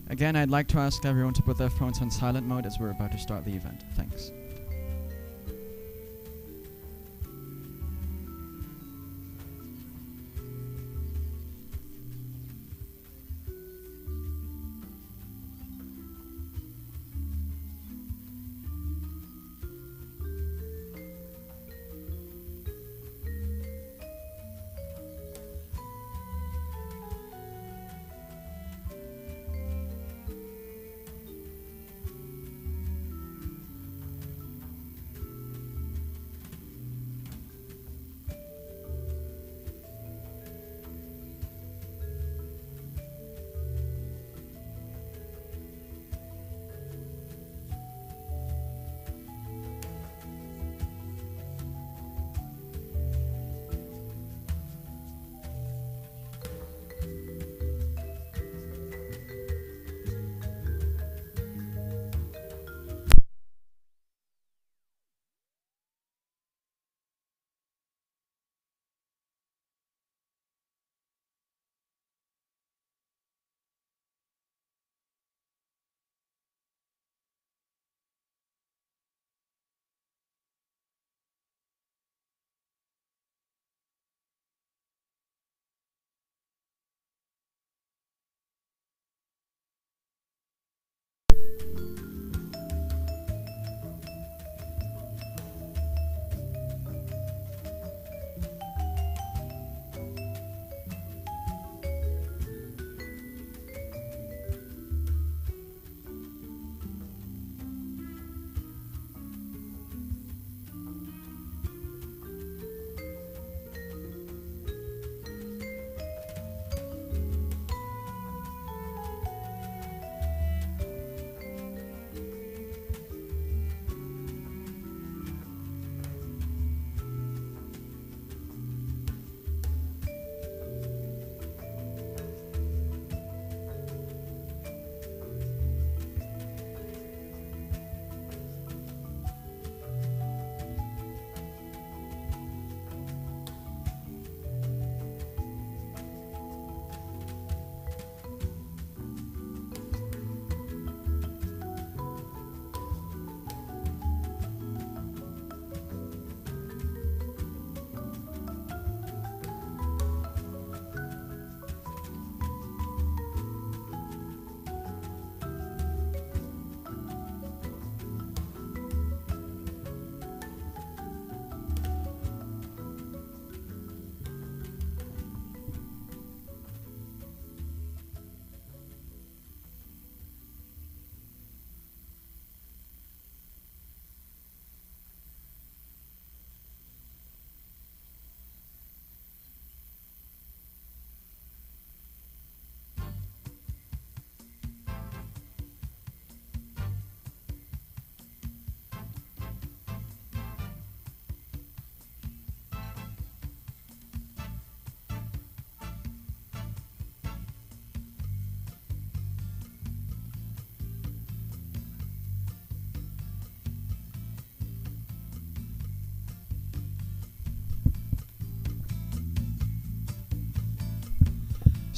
Again, I'd like to ask everyone to put their phones on silent mode as we're about to start the event. Thanks.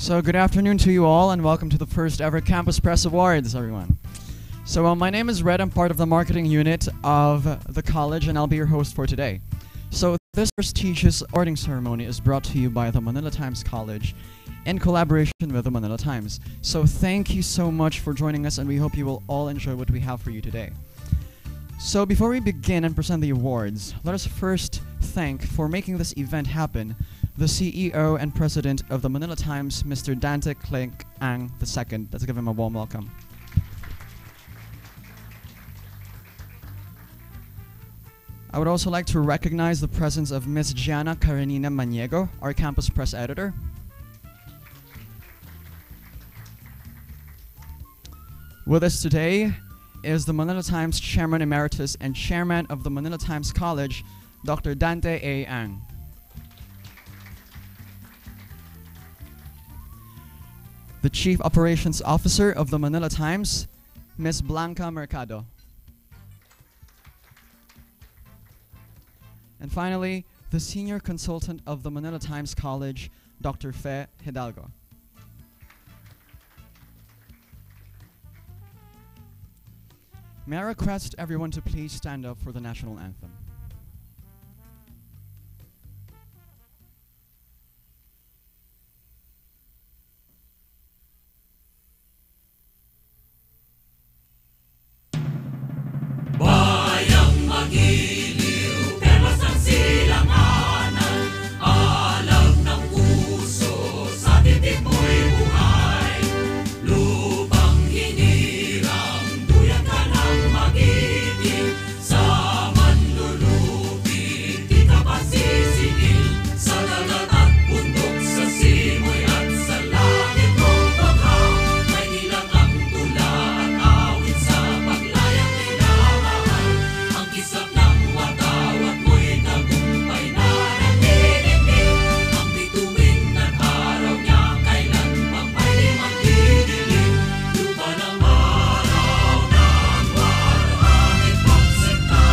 So good afternoon to you all, and welcome to the first ever Campus Press Awards, everyone. So my name is Red. I'm part of the marketing unit of the college, and I'll be your host for today. So this prestigious awarding ceremony is brought to you by the Manila Times College in collaboration with the Manila Times. So thank you so much for joining us, and we hope you will all enjoy what we have for you today. So before we begin and present the awards, let us first thank, for making this event happen, the CEO and President of the Manila Times, Mr. Dante Clink Ang II. Let's give him a warm welcome. I would also like to recognize the presence of Ms. Gianna Karenina Maniego, our campus press editor. With us today is the Manila Times Chairman Emeritus and Chairman of the Manila Times College, Dr. Dante A. Ang. The Chief Operations Officer of the Manila Times, Ms. Blanca Mercado. And finally, the Senior Consultant of the Manila Times College, Dr. Fe Hidalgo. May I request everyone to please stand up for the national anthem. Bayang magiliw, perlas ng silanganan, alam ng puso, sa titik mo'y buhay. Lupang hinirang, duyan ka ng magiting, sa manlulupit, di ka pa sisingil. Sa dagat at bundok, sa simoy at sa langit mong baghaw, may nilang ang tula at awit sa paglayang minamahal. Ang kisap ng watawat mo'y tagumpay na nagdidinig. Ang bituin at araw niya kailan pang may di magdidilim. Lupa ng araw ng warhangit pagsinta,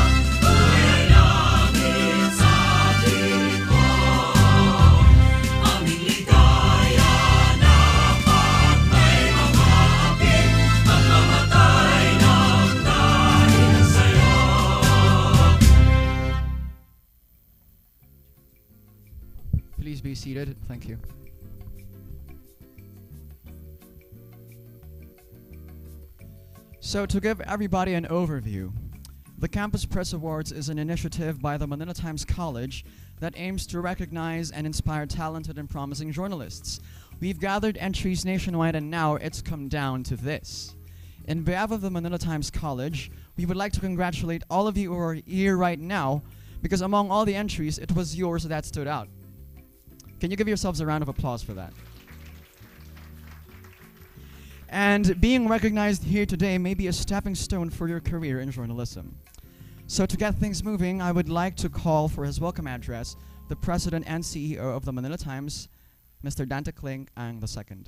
ay langit sa piling ko. Aming ligaya na pag may mga apit, at mamatay ng dahil sa'yo. Please be seated. Thank you. So, to give everybody an overview, the Campus Press Awards is an initiative by the Manila Times College that aims to recognize and inspire talented and promising journalists. We've gathered entries nationwide, and now it's come down to this. In behalf of the Manila Times College, we would like to congratulate all of you who are here right now, because among all the entries, it was yours that stood out. Can you give yourselves a round of applause for that? And being recognized here today may be a stepping stone for your career in journalism. So to get things moving, I would like to call for his welcome address the President and CEO of the Manila Times, Mr. Dante Kling Ang II.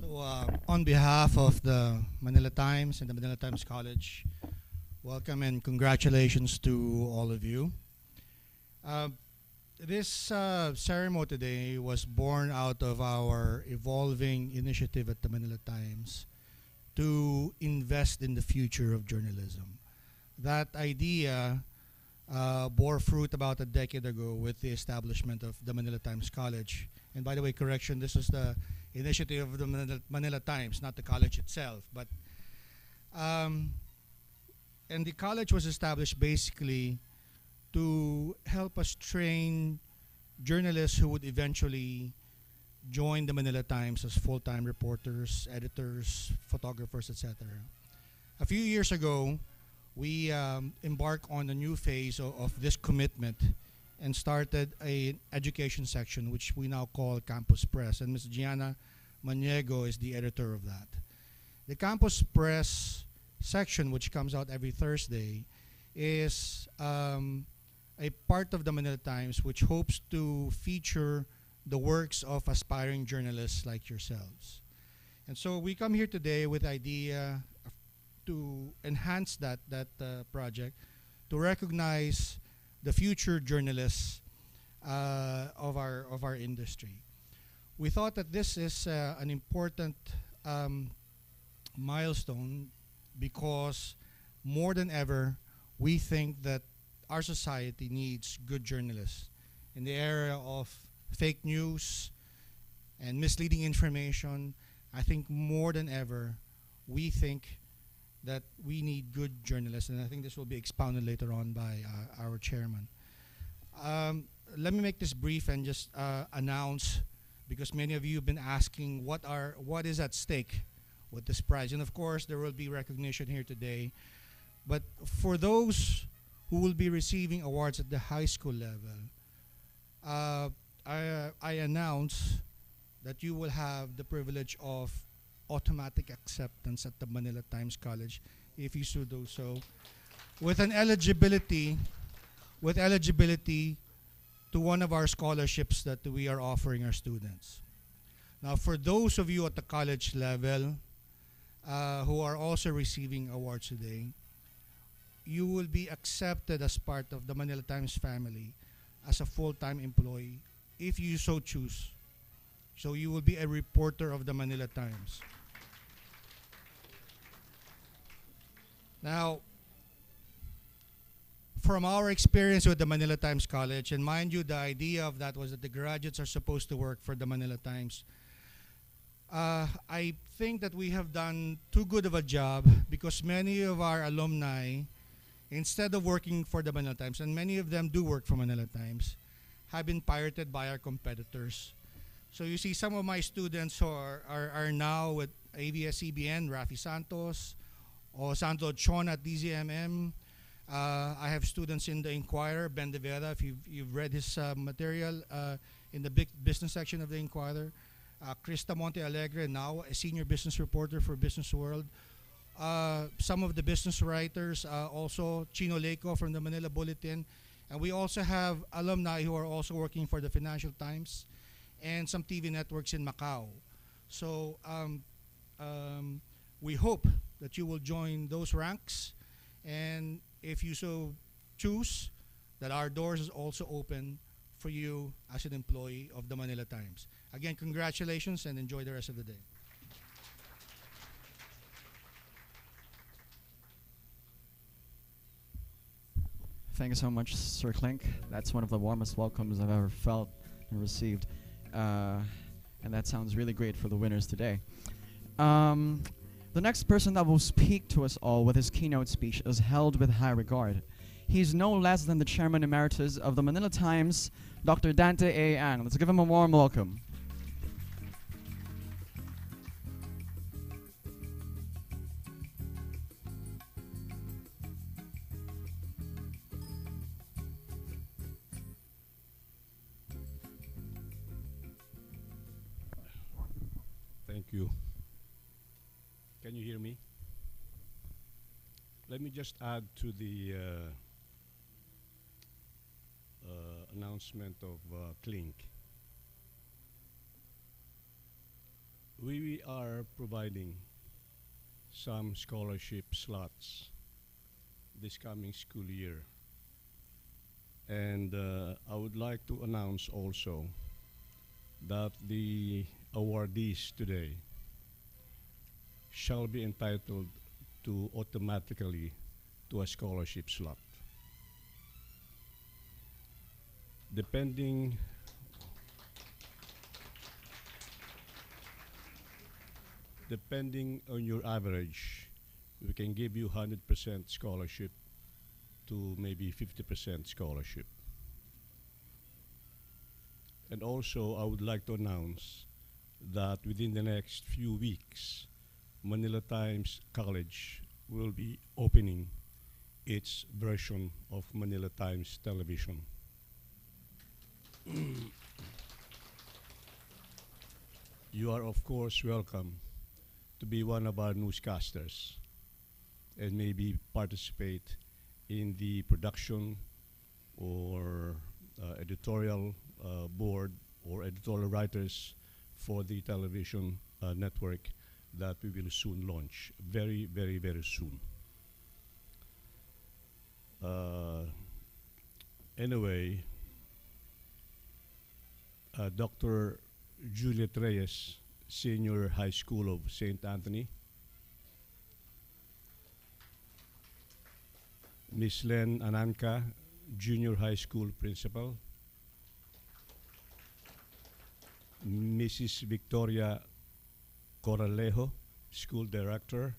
So, on behalf of the Manila Times and the Manila Times College, welcome and congratulations to all of you. This ceremony today was born out of our evolving initiative at the Manila Times to invest in the future of journalism. That idea bore fruit about a decade ago with the establishment of the Manila Times College. And by the way, correction, this is the initiative of the Manila Times, not the college itself. But and the college was established basically to help us train journalists who would eventually join the Manila Times as full-time reporters, editors, photographers, etc. A few years ago, we embarked on a new phase of this commitment and started an education section, which we now call Campus Press. And Ms. Gianna Maniego is the editor of that. The Campus Press section, which comes out every Thursday, is a part of the Manila Times which hopes to feature the works of aspiring journalists like yourselves. And so we come here today with the idea to enhance that project, to recognize the future journalists of our industry. We thought that this is an important milestone because more than ever, we think that our society needs good journalists. In the area of fake news and misleading information, I think more than ever, we think that we need good journalists, and I think this will be expounded later on by our chairman. Let me make this brief and just announce, because many of you have been asking what is at stake with this prize. And of course, there will be recognition here today. But for those who will be receiving awards at the high school level, I announce that you will have the privilege of automatic acceptance at the Manila Times College, if you so do so, with an eligibility to one of our scholarships that we are offering our students. Now, for those of you at the college level who are also receiving awards today, you will be accepted as part of the Manila Times family as a full-time employee if you so choose. So you will be a reporter of the Manila Times. Now, from our experience with the Manila Times College, and mind you, the idea of that was that the graduates are supposed to work for the Manila Times. I think that we have done too good of a job because many of our alumni, instead of working for the Manila Times, and many of them do work for Manila Times, have been pirated by our competitors. So you see some of my students who are now with ABS-CBN, Rafi Santos, or Santo Chon at DZMM. I have students in the Inquirer, Ben De Vera, if you've read his material in the big business section of the Inquirer. Krista Monte Alegre, now a senior business reporter for Business World. Some of the business writers, also Chino Leco from the Manila Bulletin. And we also have alumni who are also working for the Financial Times and some TV networks in Macau. So we hope that you will join those ranks, and if you so choose, that our doors is also open for you as an employee of the Manila Times. Again, congratulations and enjoy the rest of the day. Thank you so much, Sir Klink. That's one of the warmest welcomes I've ever felt and received. And that sounds really great for the winners today. The next person that will speak to us all with his keynote speech is held with high regard. He's no less than the Chairman Emeritus of the Manila Times, Dr. Dante A. Ang. Let's give him a warm welcome. Thank you. Can you hear me? Let me just add to the announcement of Klink. We are providing some scholarship slots this coming school year. And I would like to announce also that the awardees today shall be entitled to automatically to a scholarship slot. Depending on your average, we can give you 100% scholarship to maybe 50% scholarship. And also, I would like to announce that within the next few weeks, Manila Times College will be opening its version of Manila Times Television. You are, of course, welcome to be one of our newscasters and maybe participate in the production or editorial board or editorial writers for the television network that we will soon launch, very, very, very soon. Anyway, Dr. Juliet Reyes, Senior High School of St. Anthony, Miss Len Ananka, Junior High School Principal, Mrs. Victoria Coralejo, School Director,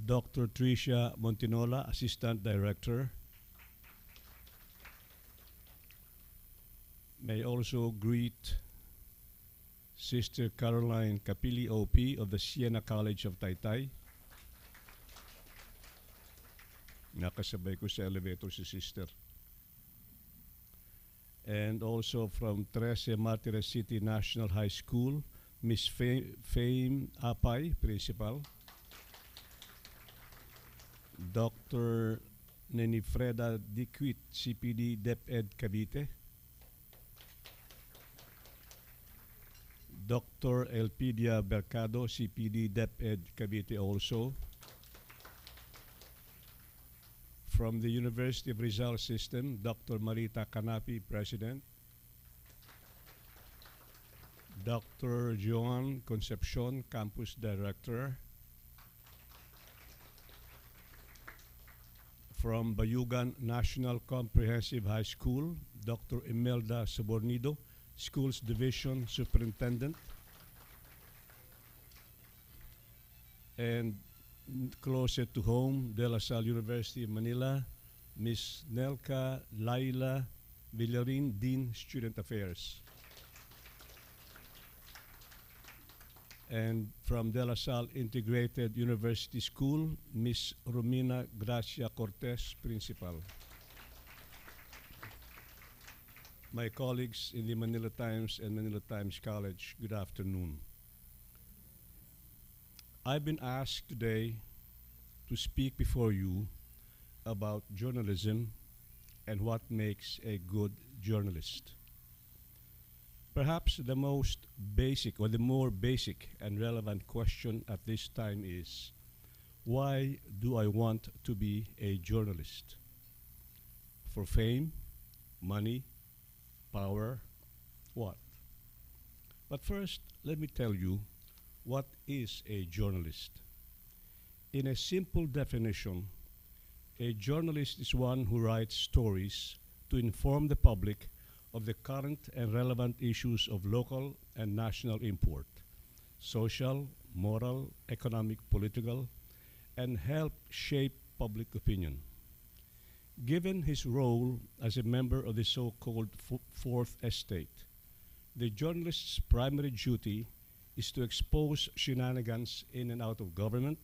Dr. Tricia Montinola, Assistant Director. May also greet Sister Caroline Capili OP of the Siena College of Taytay. Nakasabay ko sa elevator si Sister. And also from Trece Martires City National High School, Miss Fame Apay, Principal. Dr. Nenifreda Diquit, CPD DepEd Cavite. Dr. Elpidia Mercado, CPD, DepEd Cavite also. From the University of Rizal System, Dr. Marita Canapi, President. Dr. Joan Concepcion, Campus Director. From Bayugan National Comprehensive High School, Dr. Imelda Sobornido, Schools Division Superintendent. And closer to home, De La Salle University of Manila, Ms. Nelka Laila Villarin, Dean Student Affairs. And from De La Salle Integrated University School, Ms. Romina Gracia Cortez, Principal. My colleagues in the Manila Times and Manila Times College, good afternoon. I've been asked today to speak before you about journalism and what makes a good journalist. Perhaps the most basic or the more basic and relevant question at this time is, why do I want to be a journalist? For fame, money, power, what? But first, let me tell you, what is a journalist? In a simple definition, a journalist is one who writes stories to inform the public of the current and relevant issues of local and national import, social, moral, economic, political, and help shape public opinion. Given his role as a member of the so-called Fourth Estate, the journalist's primary duty is to expose shenanigans in and out of government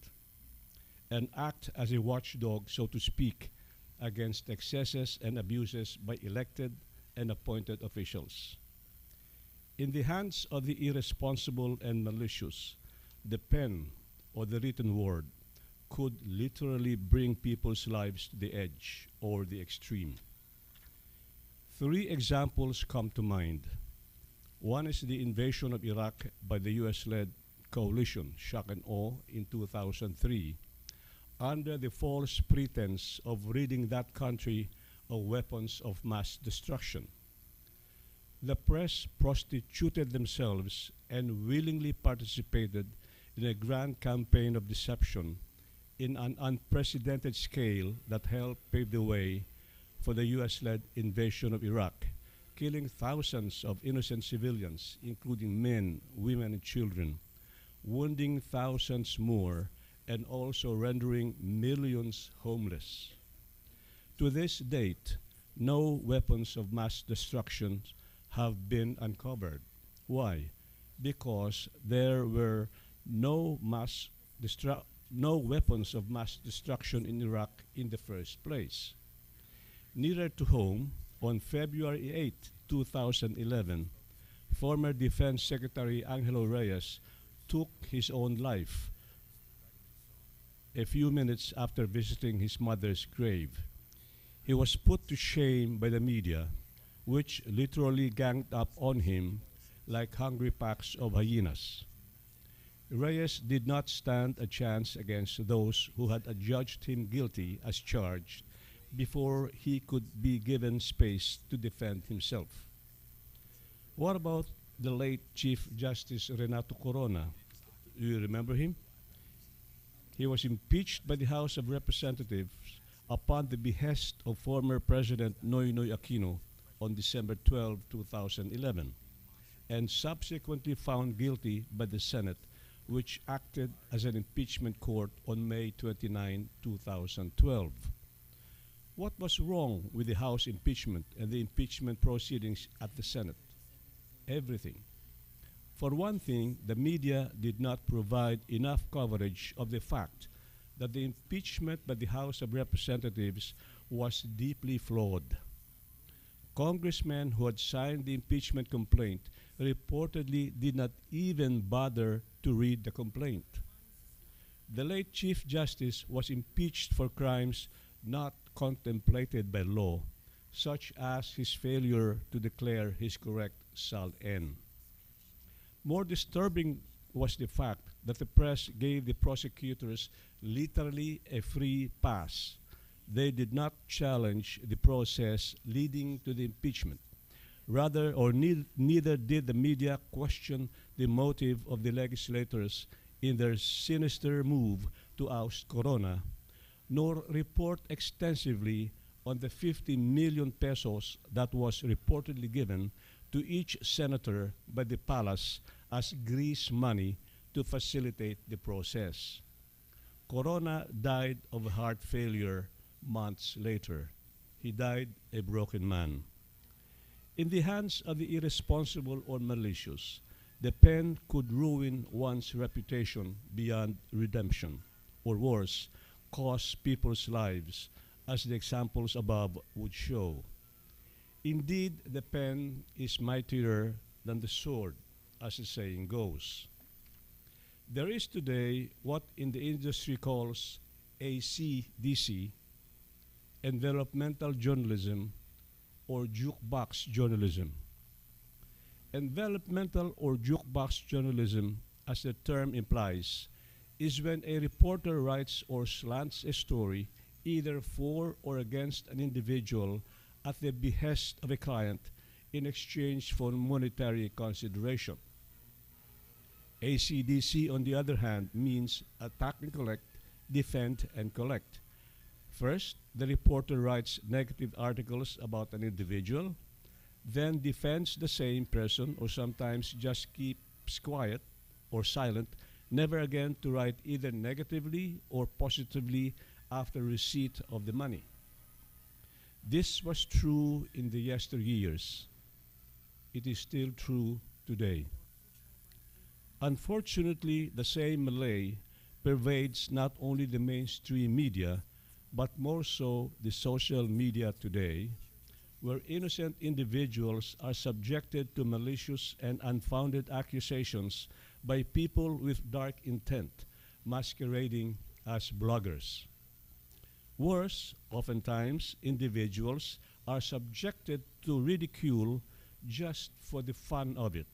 and act as a watchdog, so to speak, against excesses and abuses by elected and appointed officials. In the hands of the irresponsible and malicious, the pen or the written word could literally bring people's lives to the edge or the extreme. Three examples come to mind. One is the invasion of Iraq by the US-led coalition, shock and awe, in 2003, under the false pretense of ridding that country of weapons of mass destruction. The press prostituted themselves and willingly participated in a grand campaign of deception in an unprecedented scale that helped pave the way for the US-led invasion of Iraq, killing thousands of innocent civilians, including men, women, and children, wounding thousands more, and also rendering millions homeless. To this date, no weapons of mass destruction have been uncovered. Why? Because there were no weapons of mass destruction in Iraq in the first place. Nearer to home, on February 8, 2011, former Defense Secretary Angelo Reyes took his own life a few minutes after visiting his mother's grave. He was put to shame by the media, which literally ganged up on him like hungry packs of hyenas. Reyes did not stand a chance against those who had adjudged him guilty as charged before he could be given space to defend himself. What about the late Chief Justice Renato Corona? Do you remember him? He was impeached by the House of Representatives upon the behest of former President Noynoy Aquino on December 12, 2011, and subsequently found guilty by the Senate, which acted as an impeachment court on May 29, 2012. What was wrong with the House impeachment and the impeachment proceedings at the Senate? Everything. For one thing, the media did not provide enough coverage of the fact that the impeachment by the House of Representatives was deeply flawed. Congressmen who had signed the impeachment complaint reportedly did not even bother to read the complaint. The late Chief Justice was impeached for crimes not contemplated by law, such as his failure to declare his correct Sal N. More disturbing was the fact that the press gave the prosecutors literally a free pass. They did not challenge the process leading to the impeachment. Rather, or neither did the media question the motive of the legislators in their sinister move to oust Corona, nor report extensively on the 50 million pesos that was reportedly given to each senator by the palace as grease money to facilitate the process. Corona died of heart failure months later. He died a broken man. In the hands of the irresponsible or malicious, the pen could ruin one's reputation beyond redemption, or worse, cost people's lives, as the examples above would show. Indeed, the pen is mightier than the sword, as the saying goes. There is today what in the industry calls ACDC, envelopmental journalism, or jukebox journalism. Envelopmental or jukebox journalism, as the term implies, is when a reporter writes or slants a story either for or against an individual at the behest of a client in exchange for monetary consideration. ACDC, on the other hand, means attack and collect, defend and collect. First, the reporter writes negative articles about an individual, then defends the same person, or sometimes just keeps quiet or silent, never again to write either negatively or positively after receipt of the money. This was true in the yesteryears. It is still true today. Unfortunately, the same malay pervades not only the mainstream media, but more so the social media today, where innocent individuals are subjected to malicious and unfounded accusations by people with dark intent, masquerading as bloggers. Worse, oftentimes, individuals are subjected to ridicule just for the fun of it.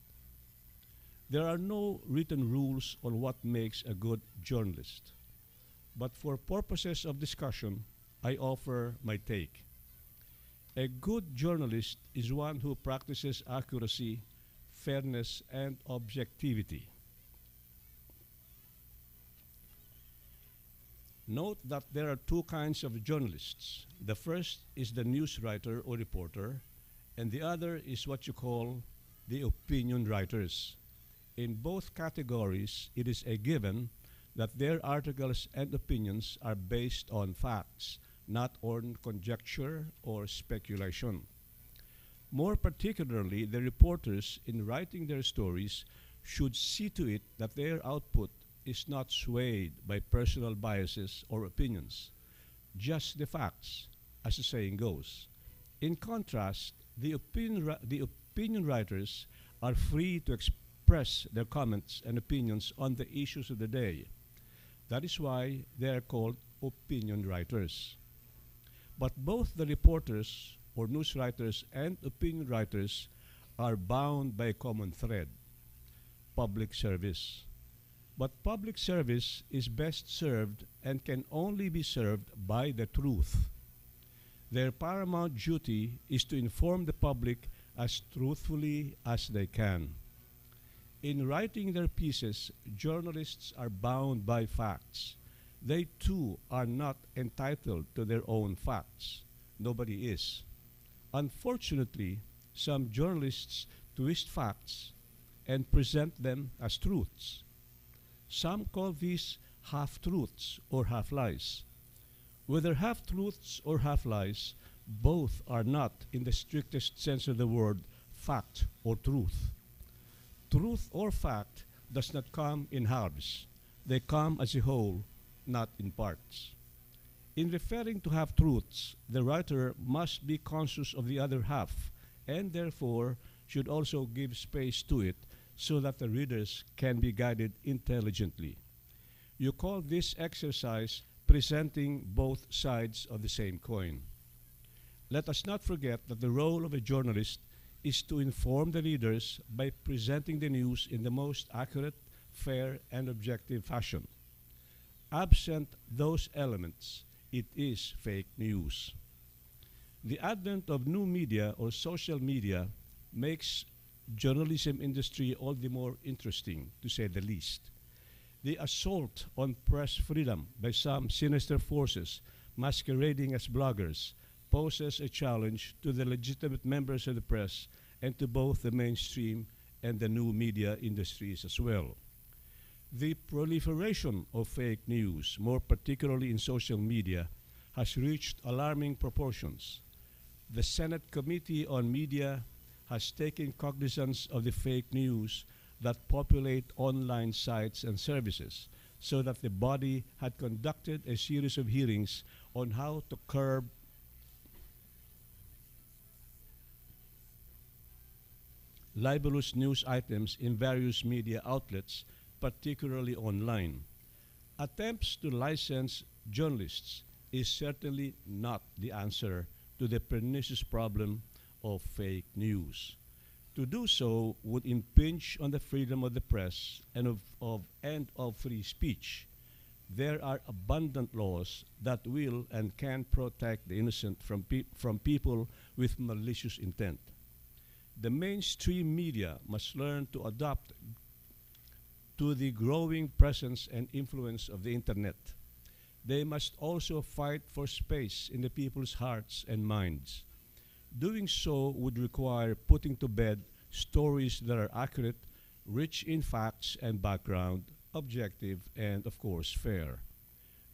There are no written rules on what makes a good journalist. But for purposes of discussion, I offer my take. A good journalist is one who practices accuracy, fairness, and objectivity. Note that there are two kinds of journalists. The first is the news writer or reporter, and the other is what you call the opinion writers. In both categories, it is a given that their articles and opinions are based on facts, not on conjecture or speculation. More particularly, the reporters, in writing their stories, should see to it that their output is not swayed by personal biases or opinions, just the facts, as the saying goes. In contrast, the opinion writers are free to express their comments and opinions on the issues of the day. That is why they are called opinion writers. But both the reporters or news writers and opinion writers are bound by a common thread: public service. But public service is best served and can only be served by the truth. Their paramount duty is to inform the public as truthfully as they can. In writing their pieces, journalists are bound by facts. They too are not entitled to their own facts. Nobody is. Unfortunately, some journalists twist facts and present them as truths. Some call these half-truths or half-lies. Whether half-truths or half-lies, both are not, in the strictest sense of the word, fact or truth. Truth or fact does not come in halves. They come as a whole, not in parts. In referring to half-truths, the writer must be conscious of the other half, and therefore should also give space to it so that the readers can be guided intelligently. You call this exercise presenting both sides of the same coin. Let us not forget that the role of a journalist is to inform the readers by presenting the news in the most accurate, fair, and objective fashion. Absent those elements, it is fake news. The advent of new media or social media makes journalism industry all the more interesting, to say the least. The assault on press freedom by some sinister forces masquerading as bloggers poses a challenge to the legitimate members of the press and to both the mainstream and the new media industries as well. The proliferation of fake news, more particularly in social media, has reached alarming proportions. The Senate Committee on Media has taken cognizance of the fake news that populate online sites and services, so that the body had conducted a series of hearings on how to curb libelous news items in various media outlets, particularly online. Attempts to license journalists is certainly not the answer to the pernicious problem of fake news. To do so would impinge on the freedom of the press and of free speech. There are abundant laws that will and can protect the innocent from people with malicious intent. The mainstream media must learn to adapt to the growing presence and influence of the internet. They must also fight for space in the people's hearts and minds. Doing so would require putting to bed stories that are accurate, rich in facts and background, objective, and of course fair.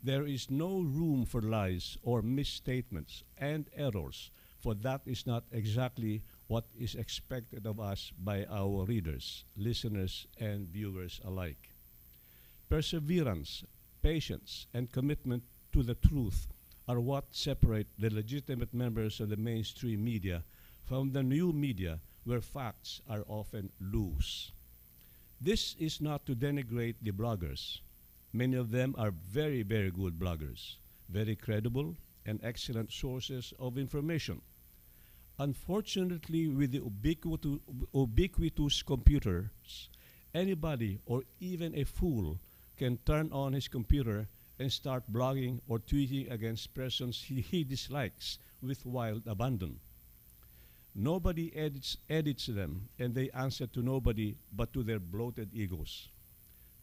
There is no room for lies or misstatements and errors, for that is not exactly what is expected of us by our readers, listeners, and viewers alike. Perseverance, patience, and commitment to the truth are what separate the legitimate members of the mainstream media from the new media, where facts are often loose. This is not to denigrate the bloggers. Many of them are very, very good bloggers, very credible and excellent sources of information. Unfortunately, with the ubiquitous computers, anybody or even a fool can turn on his computer and start blogging or tweeting against persons he dislikes with wild abandon. Nobody edits them, and they answer to nobody but to their bloated egos.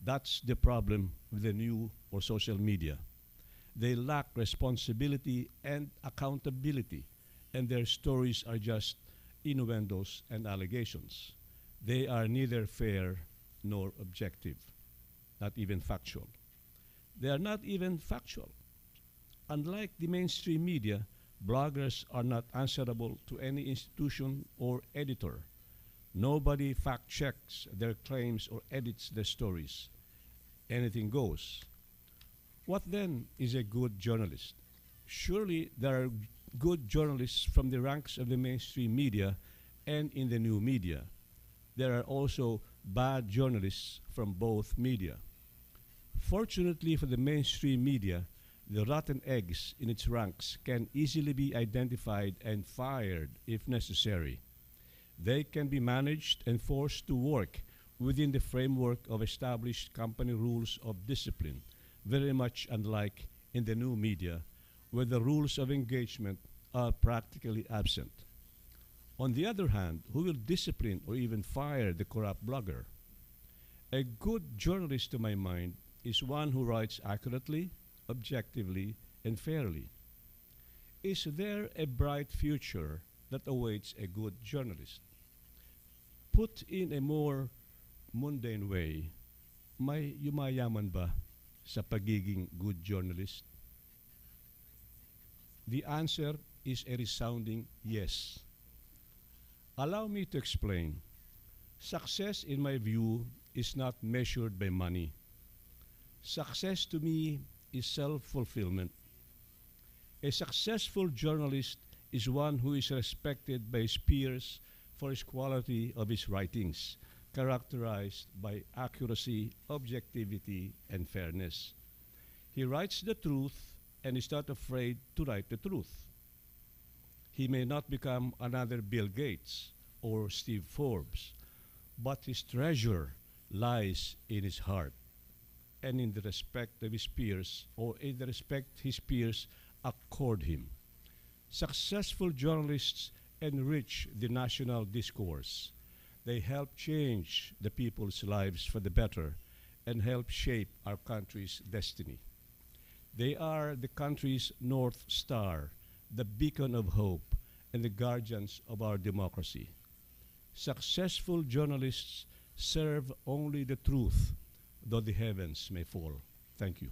That's the problem with the new or social media. They lack responsibility and accountability, and their stories are just innuendos and allegations. They are neither fair nor objective, not even factual. They are not even factual. Unlike the mainstream media, bloggers are not answerable to any institution or editor. Nobody fact checks their claims or edits their stories. Anything goes. What then is a good journalist? Surely there are good journalists from the ranks of the mainstream media and in the new media. There are also bad journalists from both media. Fortunately for the mainstream media, the rotten eggs in its ranks can easily be identified and fired if necessary. They can be managed and forced to work within the framework of established company rules of discipline, very much unlike in the new media, where the rules of engagement are practically absent. On the other hand, who will discipline or even fire the corrupt blogger? A good journalist, to my mind, is one who writes accurately, objectively, and fairly. Is there a bright future that awaits a good journalist? Put in a more mundane way, may yumayaman ba sa pagiging good journalist? The answer is a resounding yes. Allow me to explain. Success, in my view, is not measured by money. Success to me is self-fulfillment. A successful journalist is one who is respected by his peers for his quality of his writings, characterized by accuracy, objectivity, and fairness. He writes the truth and is not afraid to write the truth. He may not become another Bill Gates, or Steve Forbes, but his treasure lies in his heart and in the respect of his peers, or in the respect his peers accord him. Successful journalists enrich the national discourse. They help change the people's lives for the better and help shape our country's destiny. They are the country's North Star, the beacon of hope, and the guardians of our democracy. Successful journalists serve only the truth, though the heavens may fall. Thank you.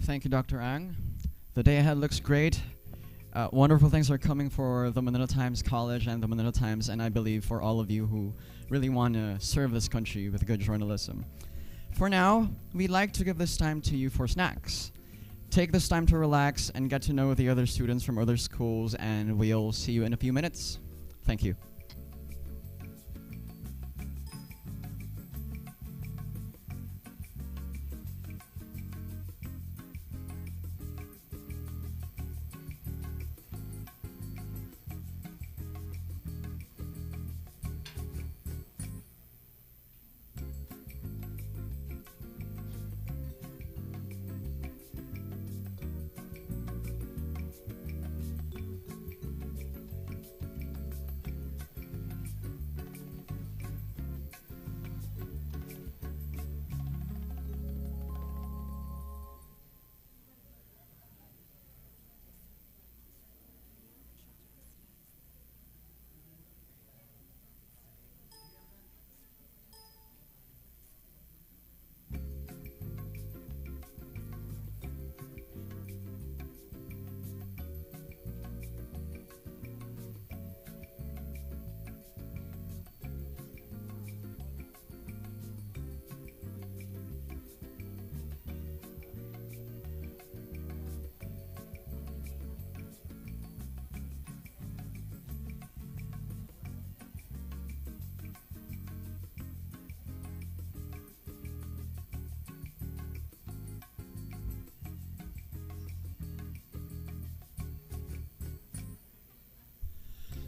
Thank you, Dr. Ang. The day ahead looks great. Wonderful things are coming for the Manila Times College and the Manila Times, and I believe for all of you who really want to serve this country with good journalism. For now, we'd like to give this time to you for snacks. Take this time to relax and get to know the other students from other schools, and we'll see you in a few minutes. Thank you.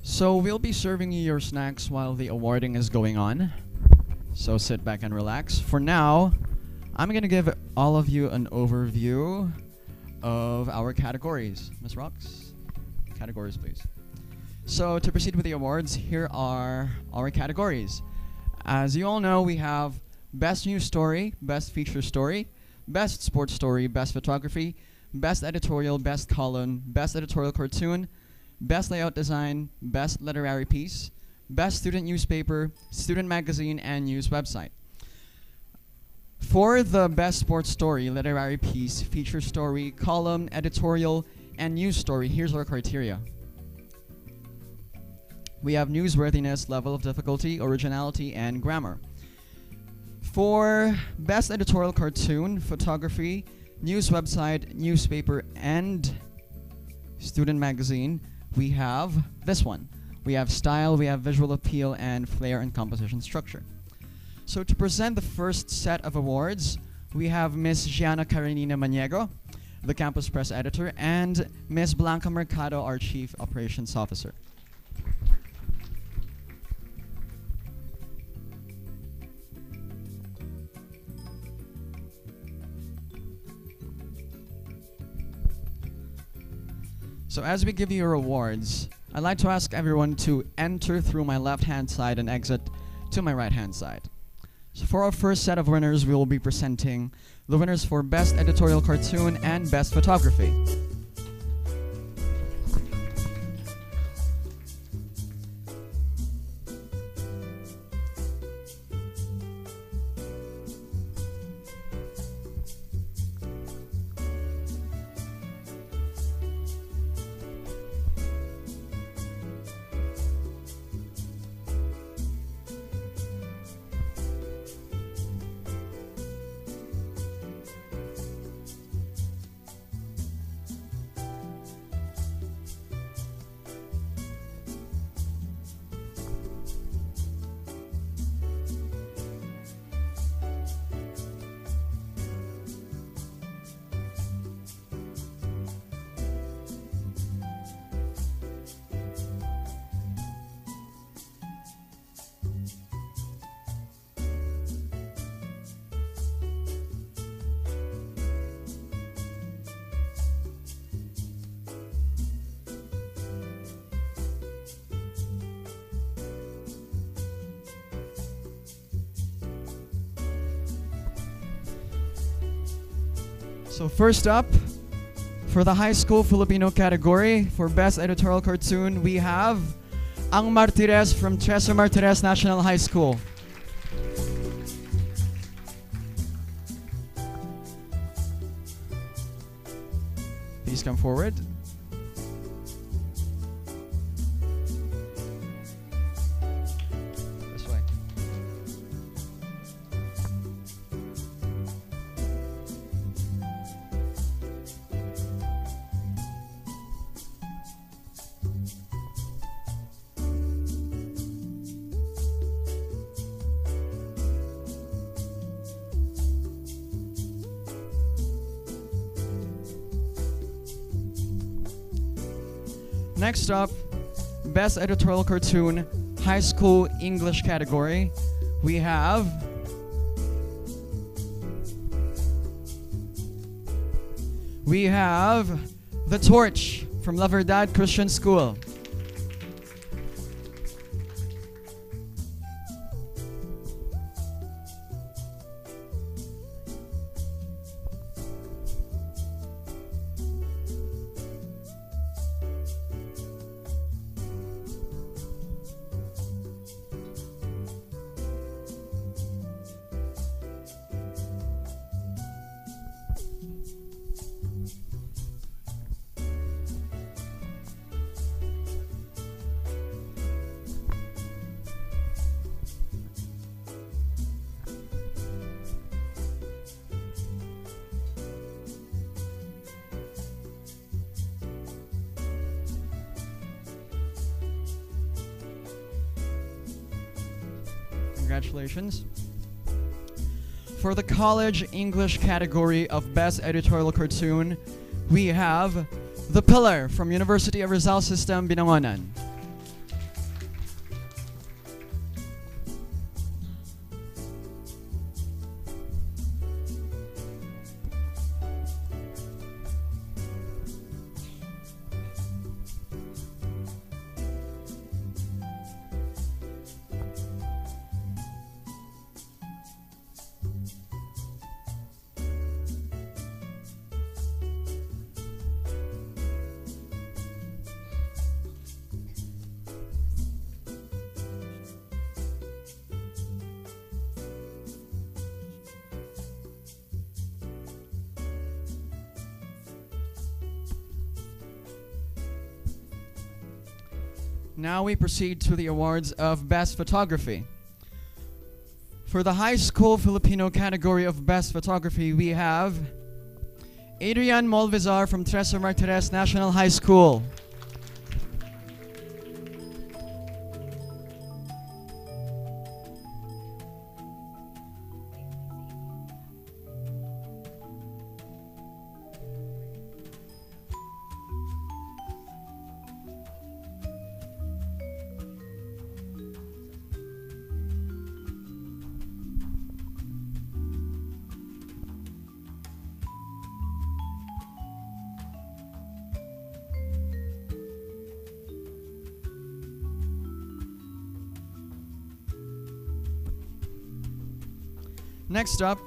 So we'll be serving you your snacks while the awarding is going on. So sit back and relax. For now, I'm going to give all of you an overview of our categories. Ms. Rocks, categories please. So to proceed with the awards, here are our categories. As you all know, we have Best News Story, Best Feature Story, Best Sports Story, Best Photography, Best Editorial, Best Column, Best Editorial Cartoon, Best Layout Design, Best Literary Piece, Best Student Newspaper, Student Magazine, and News Website. For the Best Sports Story, Literary Piece, Feature Story, Column, Editorial, and News Story, here's our criteria. We have newsworthiness, level of difficulty, originality, and grammar. For Best Editorial Cartoon, Photography, News Website, Newspaper, and Student Magazine, we have this one. We have style, we have visual appeal, and flair and composition structure. So to present the first set of awards, we have Ms. Gianna Karenina Maniego, the Campus Press Editor, and Ms. Blanca Mercado, our Chief Operations Officer. So as we give you your awards, I'd like to ask everyone to enter through my left-hand side and exit to my right-hand side. So for our first set of winners, we will be presenting the winners for Best Editorial Cartoon and Best Photography. So first up, for the high school Filipino category, for best editorial cartoon, we have Ang Martires from Cesar Martires National High School. Please come forward. This way. Next up, best editorial cartoon, high school English category. We have The Torch from La Verdad Christian School. Congratulations. For the college English category of best editorial cartoon, we have The Pillar from University of Rizal System, Binangonan. Now we proceed to the awards of Best Photography. For the high school Filipino category of Best Photography, we have Adrian Molvizar from Cesar Martires National High School. Next up,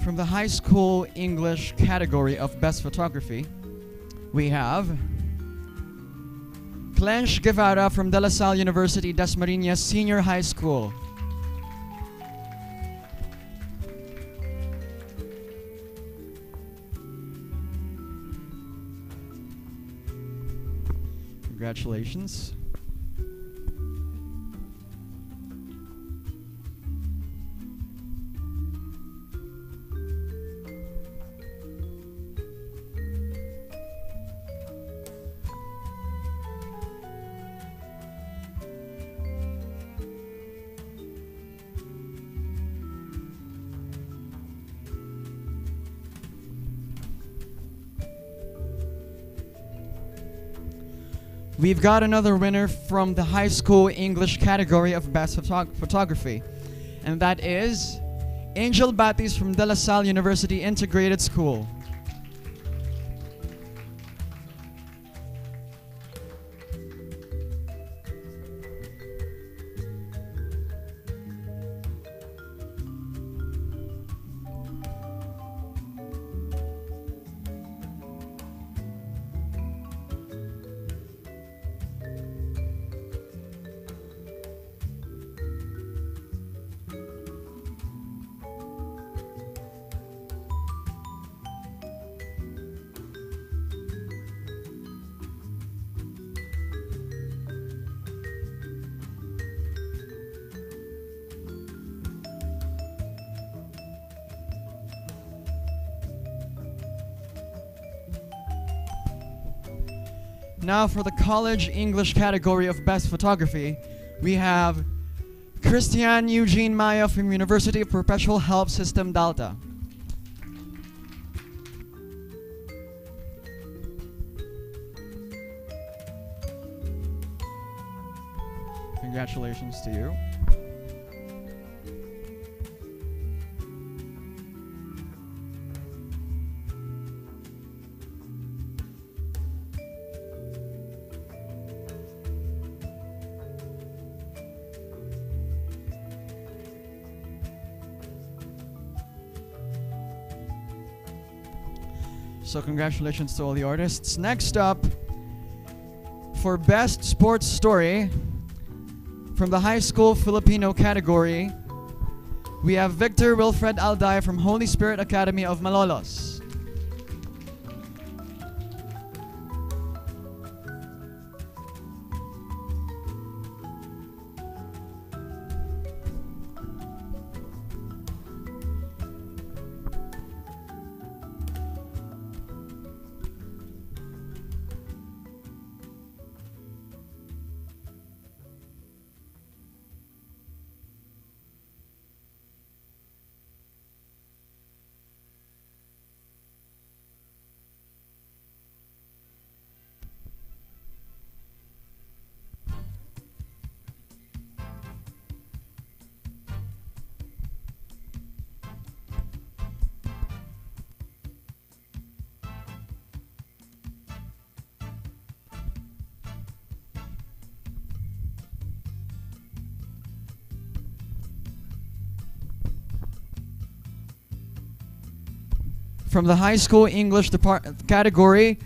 from the high school English category of Best Photography, we have Clench Guevara from De La Salle University, Dasmariñas Senior High School. Congratulations. We've got another winner from the high school English category of Best Photography, and that is Angel Batis from De La Salle University Integrated School. Now for the college English category of best photography, we have Christian Eugene Maya from University of Perpetual Help System Delta. Congratulations to you. So congratulations to all the artists. Next up, for Best Sports Story, from the High School Filipino category, we have Victor Wilfred Alday from Holy Spirit Academy of Malolos. From the High School English category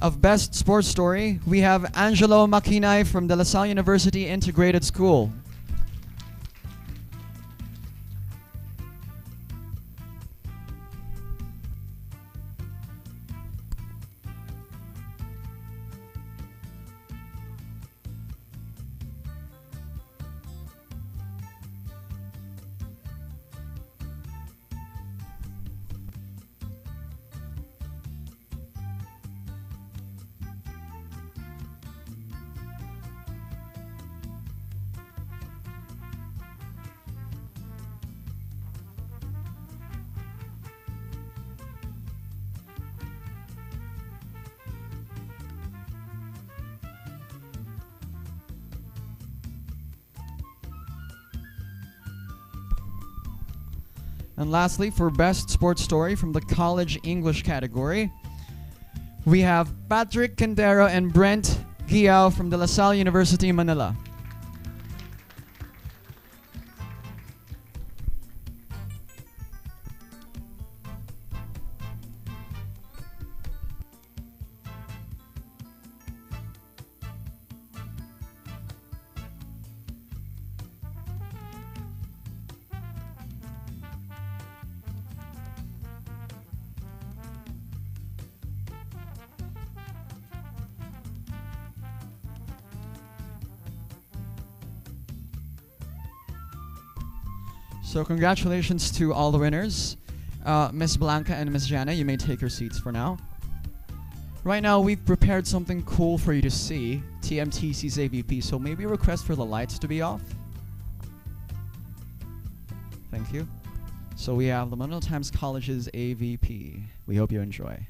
of Best Sports Story, we have Angelo Makinay from De La Salle University Integrated School. And lastly, for Best Sports Story from the College English category, we have Patrick Quintero and Brent Giao from De La Salle University, Manila. So congratulations to all the winners. Miss Blanca and Miss Jana, you may take your seats for now. Right now, we've prepared something cool for you to see, TMTC's AVP, so maybe request for the lights to be off. Thank you. So we have the Manila Times College's AVP. We hope you enjoy.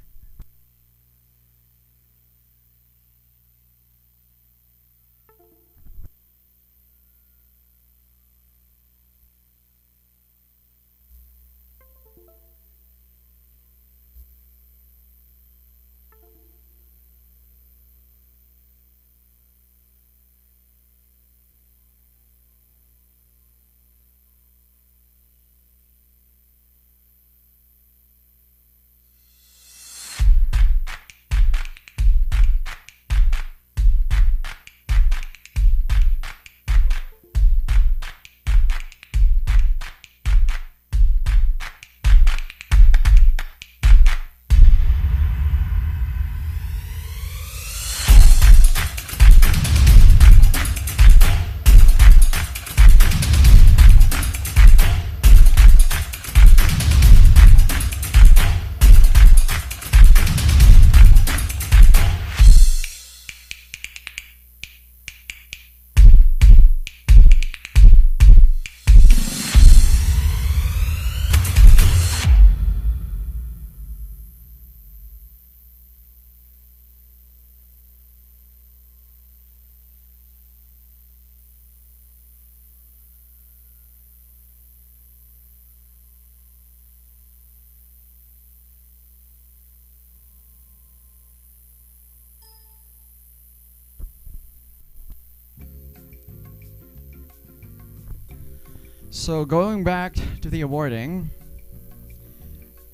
So going back to the awarding,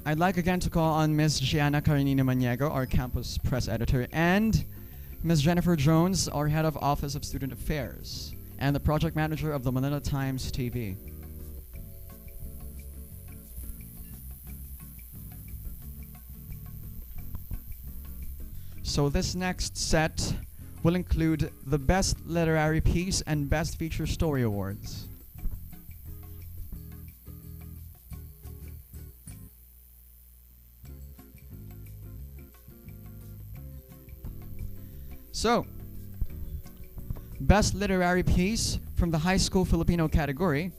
I'd like again to call on Ms. Gianna Karenina Maniego, our campus press editor, and Ms. Jennifer Jones, our head of Office of Student Affairs, and the project manager of the Manila Times TV. So this next set will include the Best Literary Piece and Best Feature Story awards. So, Best Literary Piece from the High School Filipino category,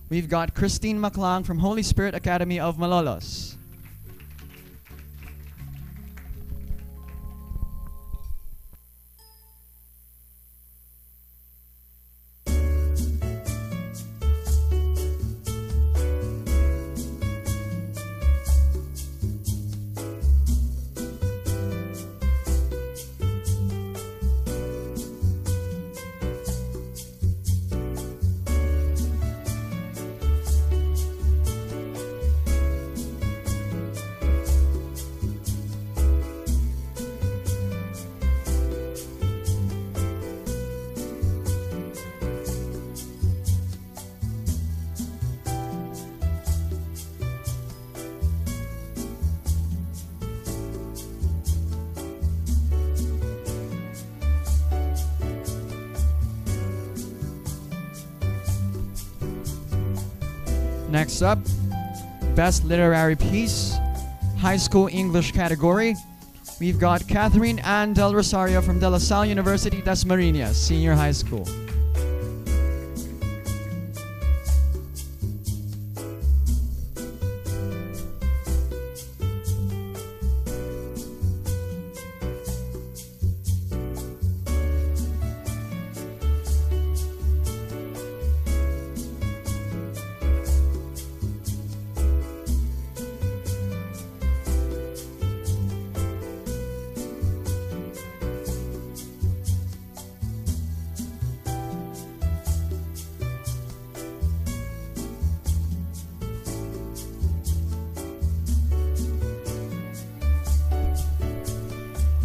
we've got Christine Maclang from Holy Spirit Academy of Malolos. Next up, Best Literary Piece, High School English category. We've got Catherine Ann Del Rosario from De La Salle University, Dasmariñas, Senior High School.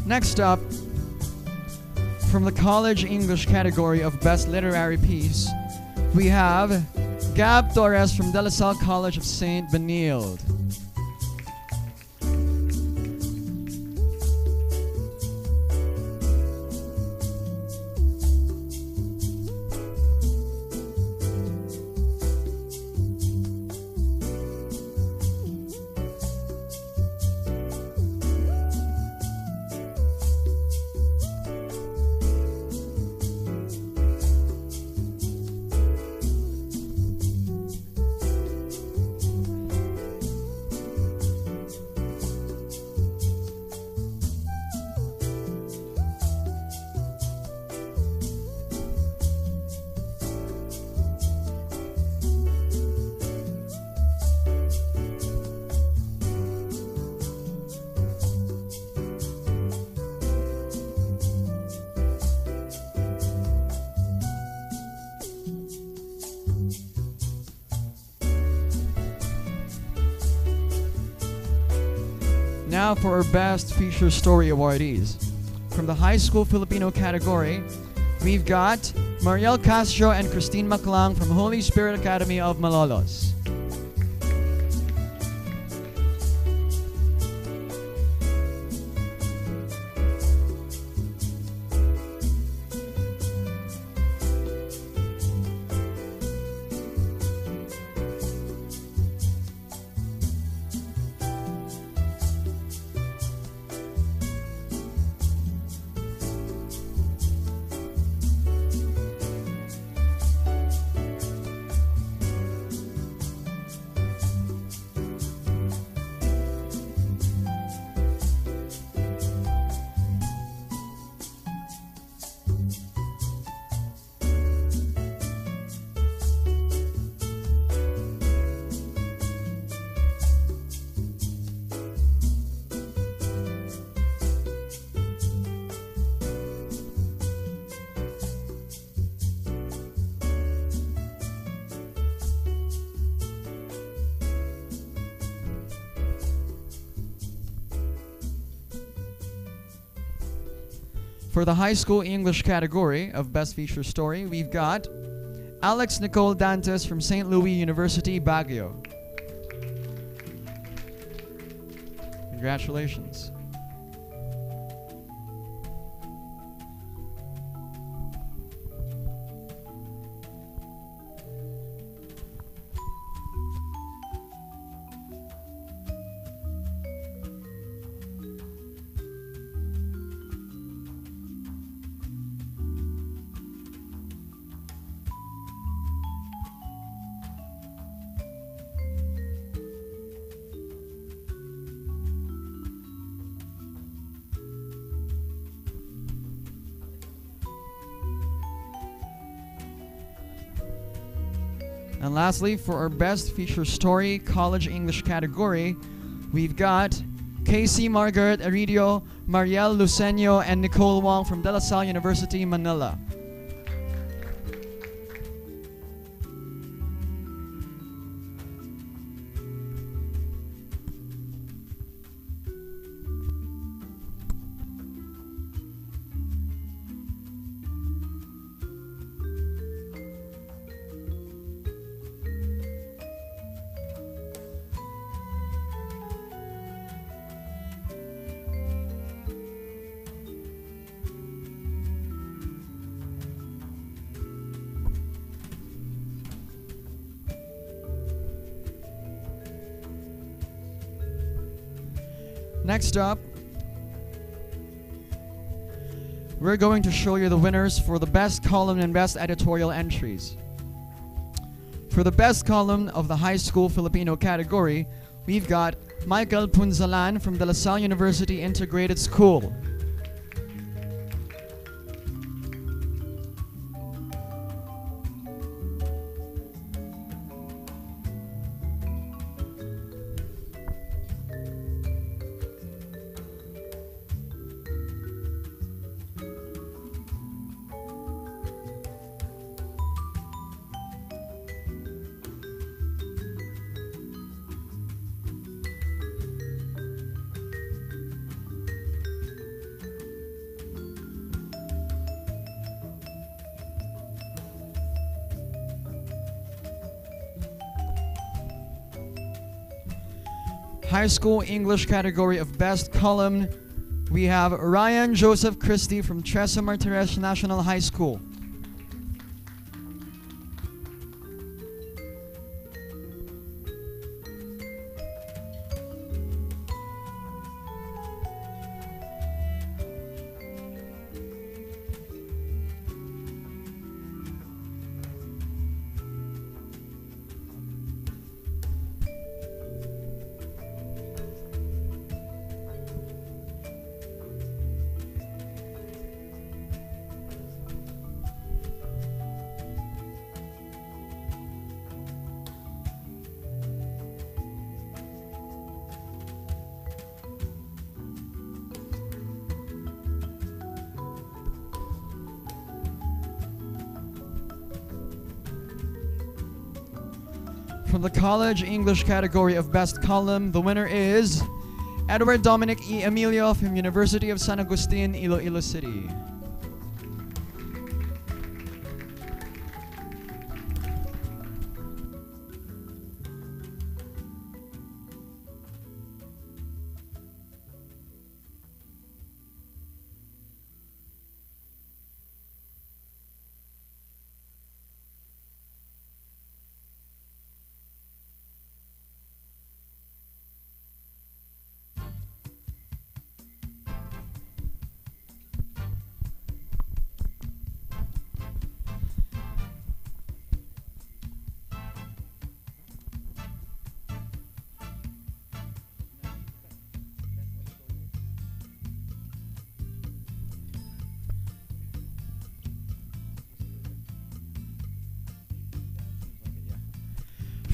Next up, from the College English category of Best Literary Piece, we have Gab Torres from De La Salle College of St. Benilde. Now for our Best Feature Story awardees. From the High School Filipino category, we've got Mariel Castro and Christine Maclang from Holy Spirit Academy of Malolos. For the high school English category of Best Feature Story, we've got Alex Nicole Dantes from St. Louis University, Baguio. Congratulations. And lastly, for our Best Feature Story College English category, we've got Casey Margaret Aridio, Mariel Lucenio, and Nicole Wong from De La Salle University, Manila. Next up, we're going to show you the winners for the best column and best editorial entries. For the best column of the high school Filipino category, we've got Michael Punzalan from De La Salle University Integrated School. High school English category of best column, we have Ryan Joseph Christie from Tresa Martires National High School. From the college English category of best column, the winner is Edward Dominic E. Emilio from University of San Agustin, Iloilo City.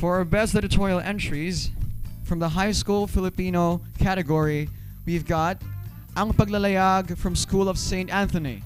For our best editorial entries, from the high school Filipino category, we've got Ang Paglalayag from School of St. Anthony.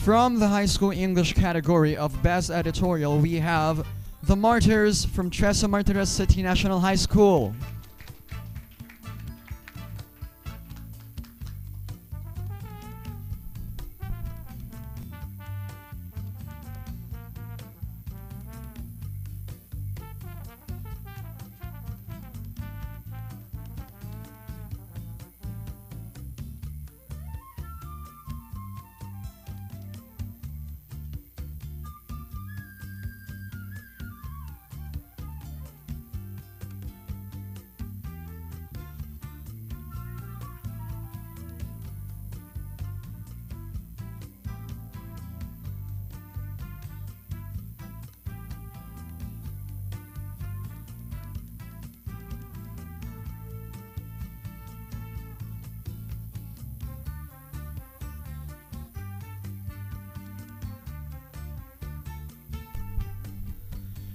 From the high school English category of Best Editorial, we have The Martyrs from Trece Martires City National High School.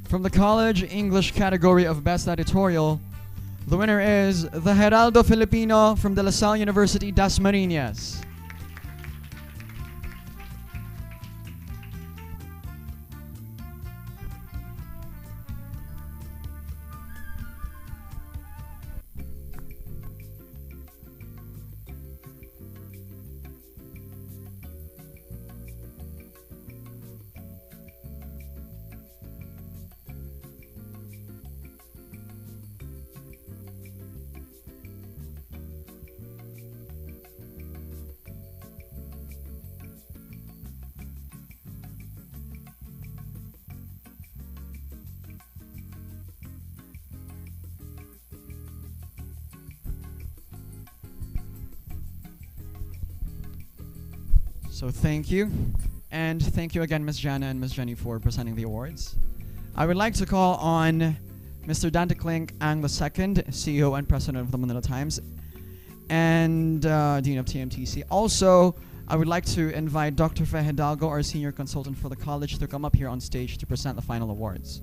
From the college English category of Best Editorial, the winner is The Heraldo Filipino from De La Salle University, Dasmariñas. So thank you. And thank you again, Ms. Jana and Ms. Jenny, for presenting the awards. I would like to call on Mr. Dante Clink Ang II, CEO and President of the Manila Times, and Dean of TMTC. Also, I would like to invite Dr. Fe Hidalgo, our Senior Consultant for the college, to come up here on stage to present the final awards.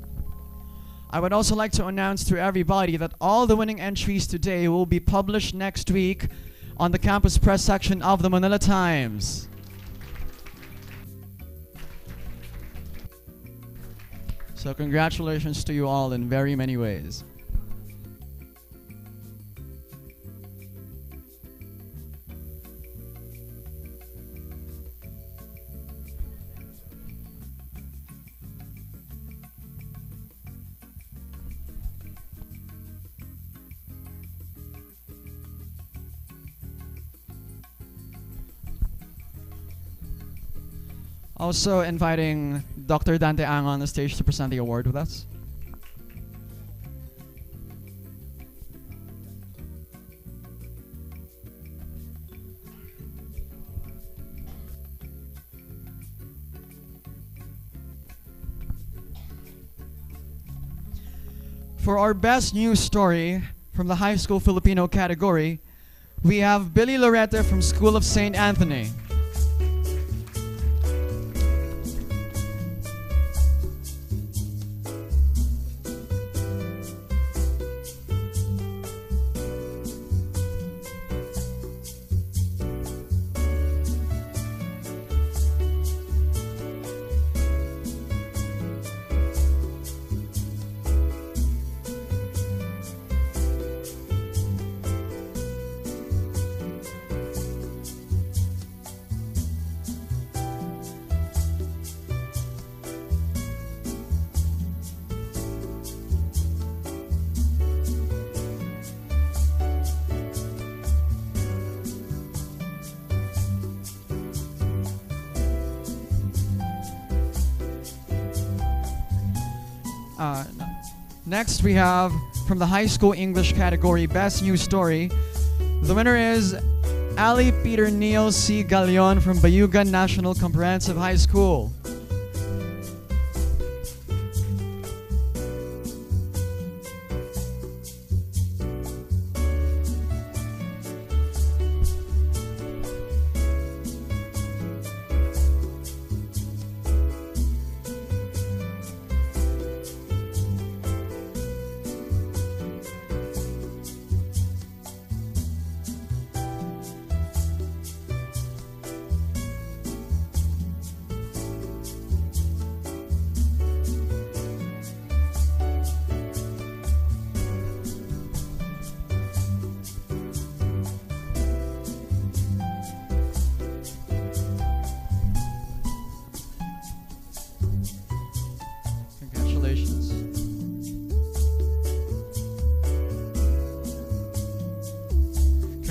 I would also like to announce to everybody that all the winning entries today will be published next week on the Campus Press section of the Manila Times. So congratulations to you all in very many ways. Also inviting Dr. Dante Ang on the stage to present the award with us. For our best news story from the high school Filipino category, we have Billy Loretta from School of St. Anthony. Next, we have from the high school English category, Best News Story. The winner is Ali Peter Neil C. Galeon from Bayugan National Comprehensive High School.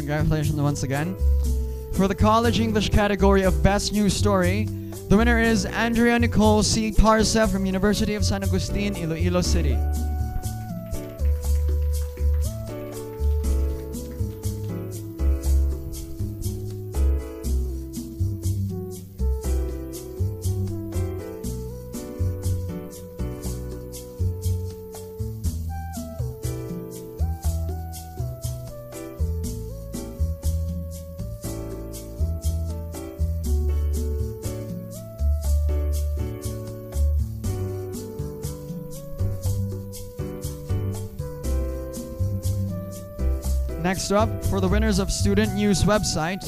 congratulations once again. For the college English category of Best News Story, the winner is Andrea Nicole C. Parsa from University of San Agustin, Iloilo City. Next up, for the winners of Student News website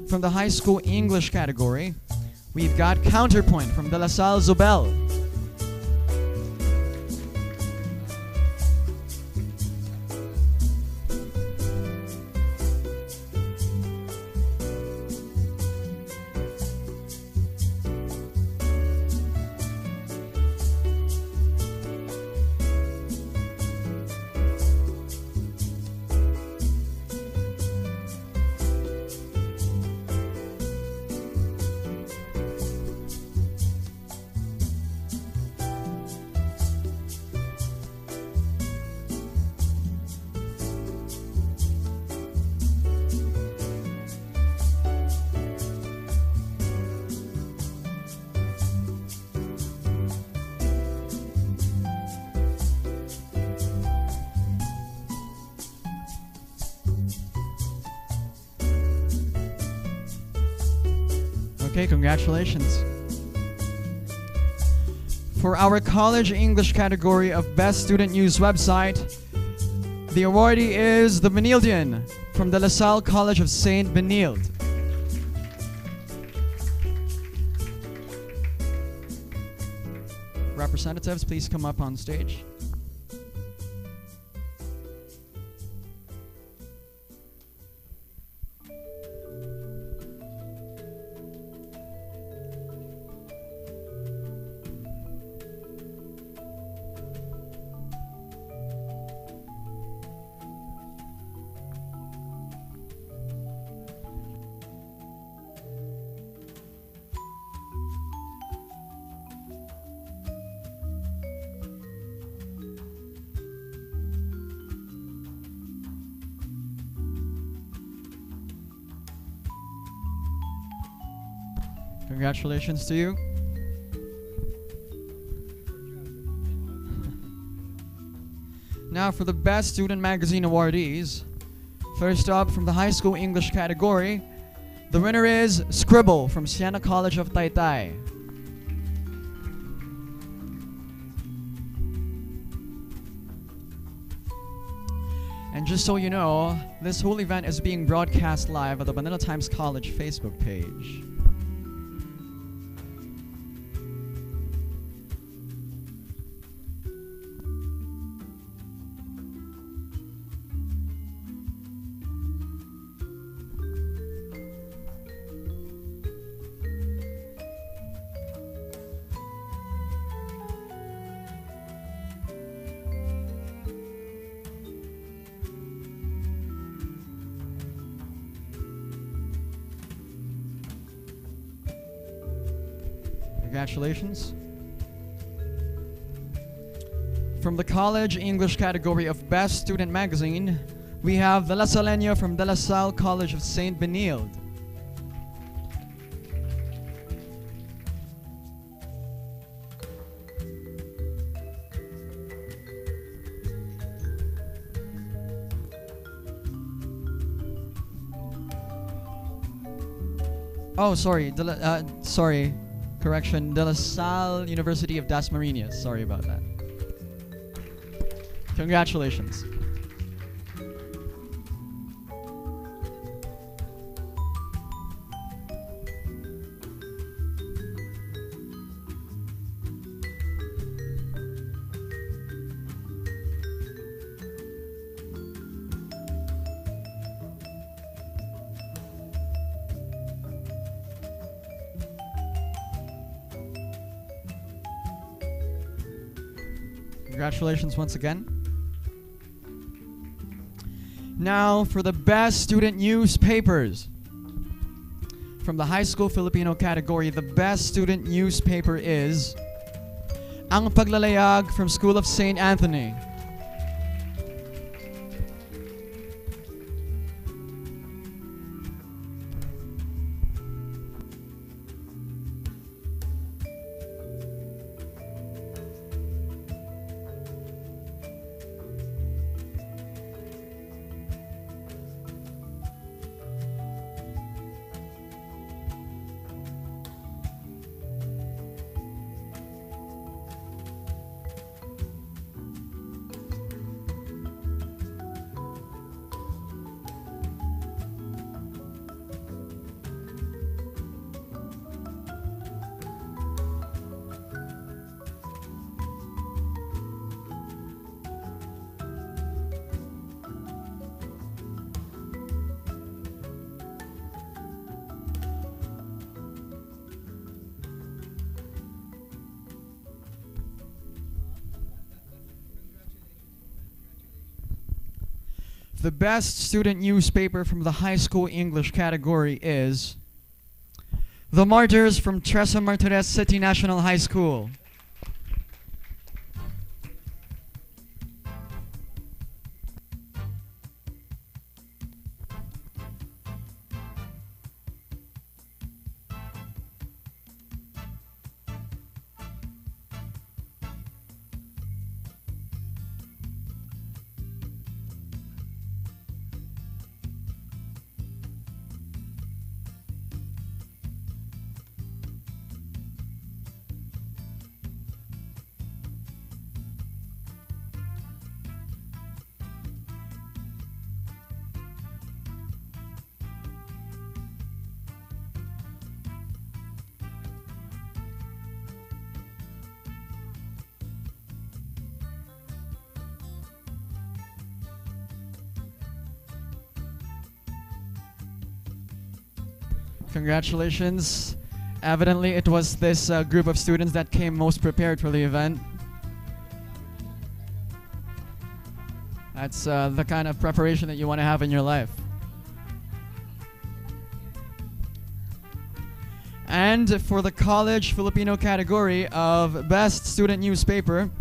from the high school English category, we've got Counterpoint from De La Salle Zobel. Okay, congratulations. For our college English category of Best Student News website, the awardee is the Benildian from De La Salle College of Saint Benilde. Representatives, please come up on stage. Congratulations to you. Now for the Best Student Magazine awardees. First up, from the high school English category, the winner is Scribble from Siena College of Taytay. And just so you know, this whole event is being broadcast live at the Manila Times College Facebook page. Congratulations. From the college English category of Best Student Magazine, we have the La Salleño from De La Salle College of Saint Benilde. Oh, sorry. Sorry. Correction. De La Salle University of Dasmariñas. Sorry about that. Congratulations. Congratulations once again. Now for the best student newspapers. From the high school Filipino category, the best student newspaper is Ang Paglalayag from School of St. Anthony. The best student newspaper from the high school English category is The Martyrs from Tresa Martirez City National High School. Congratulations. Evidently, it was this group of students that came most prepared for the event. That's the kind of preparation that you want to have in your life. And for the college Filipino category of Best Student Newspaper,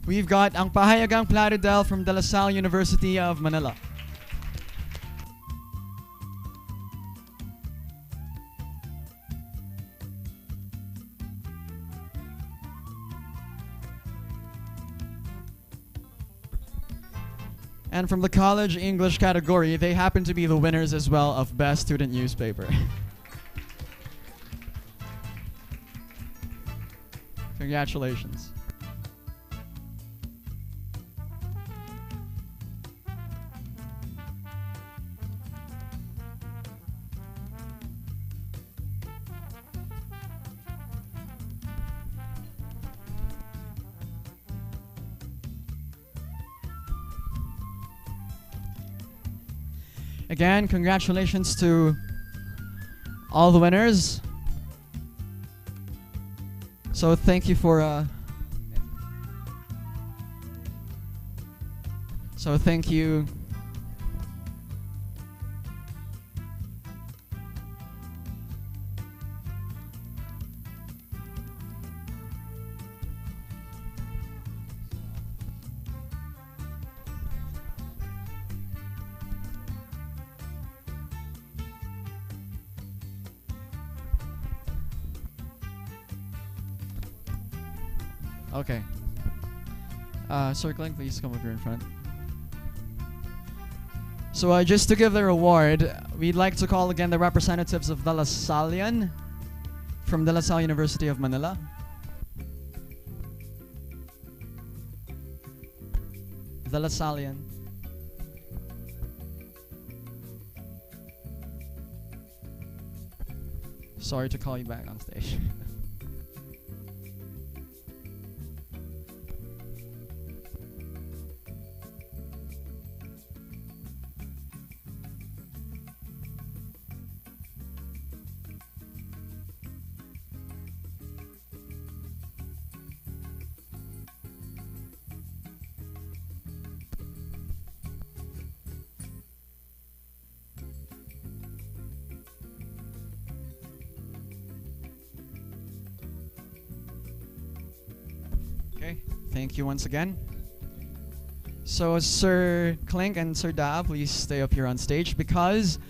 we've got Ang Pahayagang Plaridel from De La Salle University of Manila. And from the college English category, they happen to be the winners as well of Best Student Newspaper. Congratulations. Again, congratulations to all the winners. So thank you for so thank you. Okay. Circling, please come over in front. So just to give their award, we'd like to call again the representatives of De La Sallian from De La Salle University of Manila. De La Sallian. Sorry to call you back on stage. Okay, thank you once again. So Sir Clink and Sir Da, please stay up here on stage because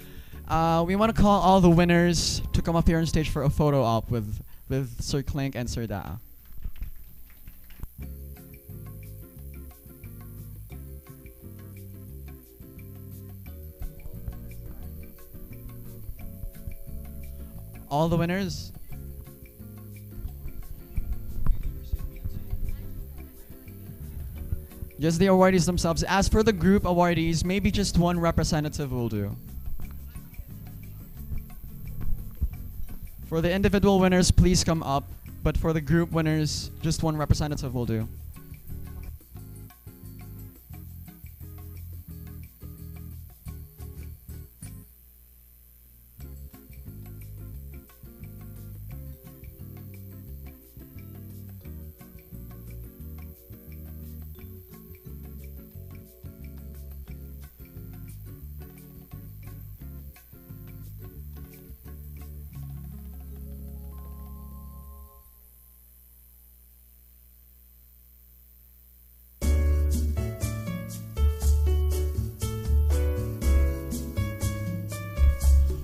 we want to call all the winners to come up here on stage for a photo op with Sir Clink and Sir Da. All the winners. Just the awardees themselves. As for the group awardees, maybe just one representative will do. For the individual winners, please come up. But for the group winners, just one representative will do.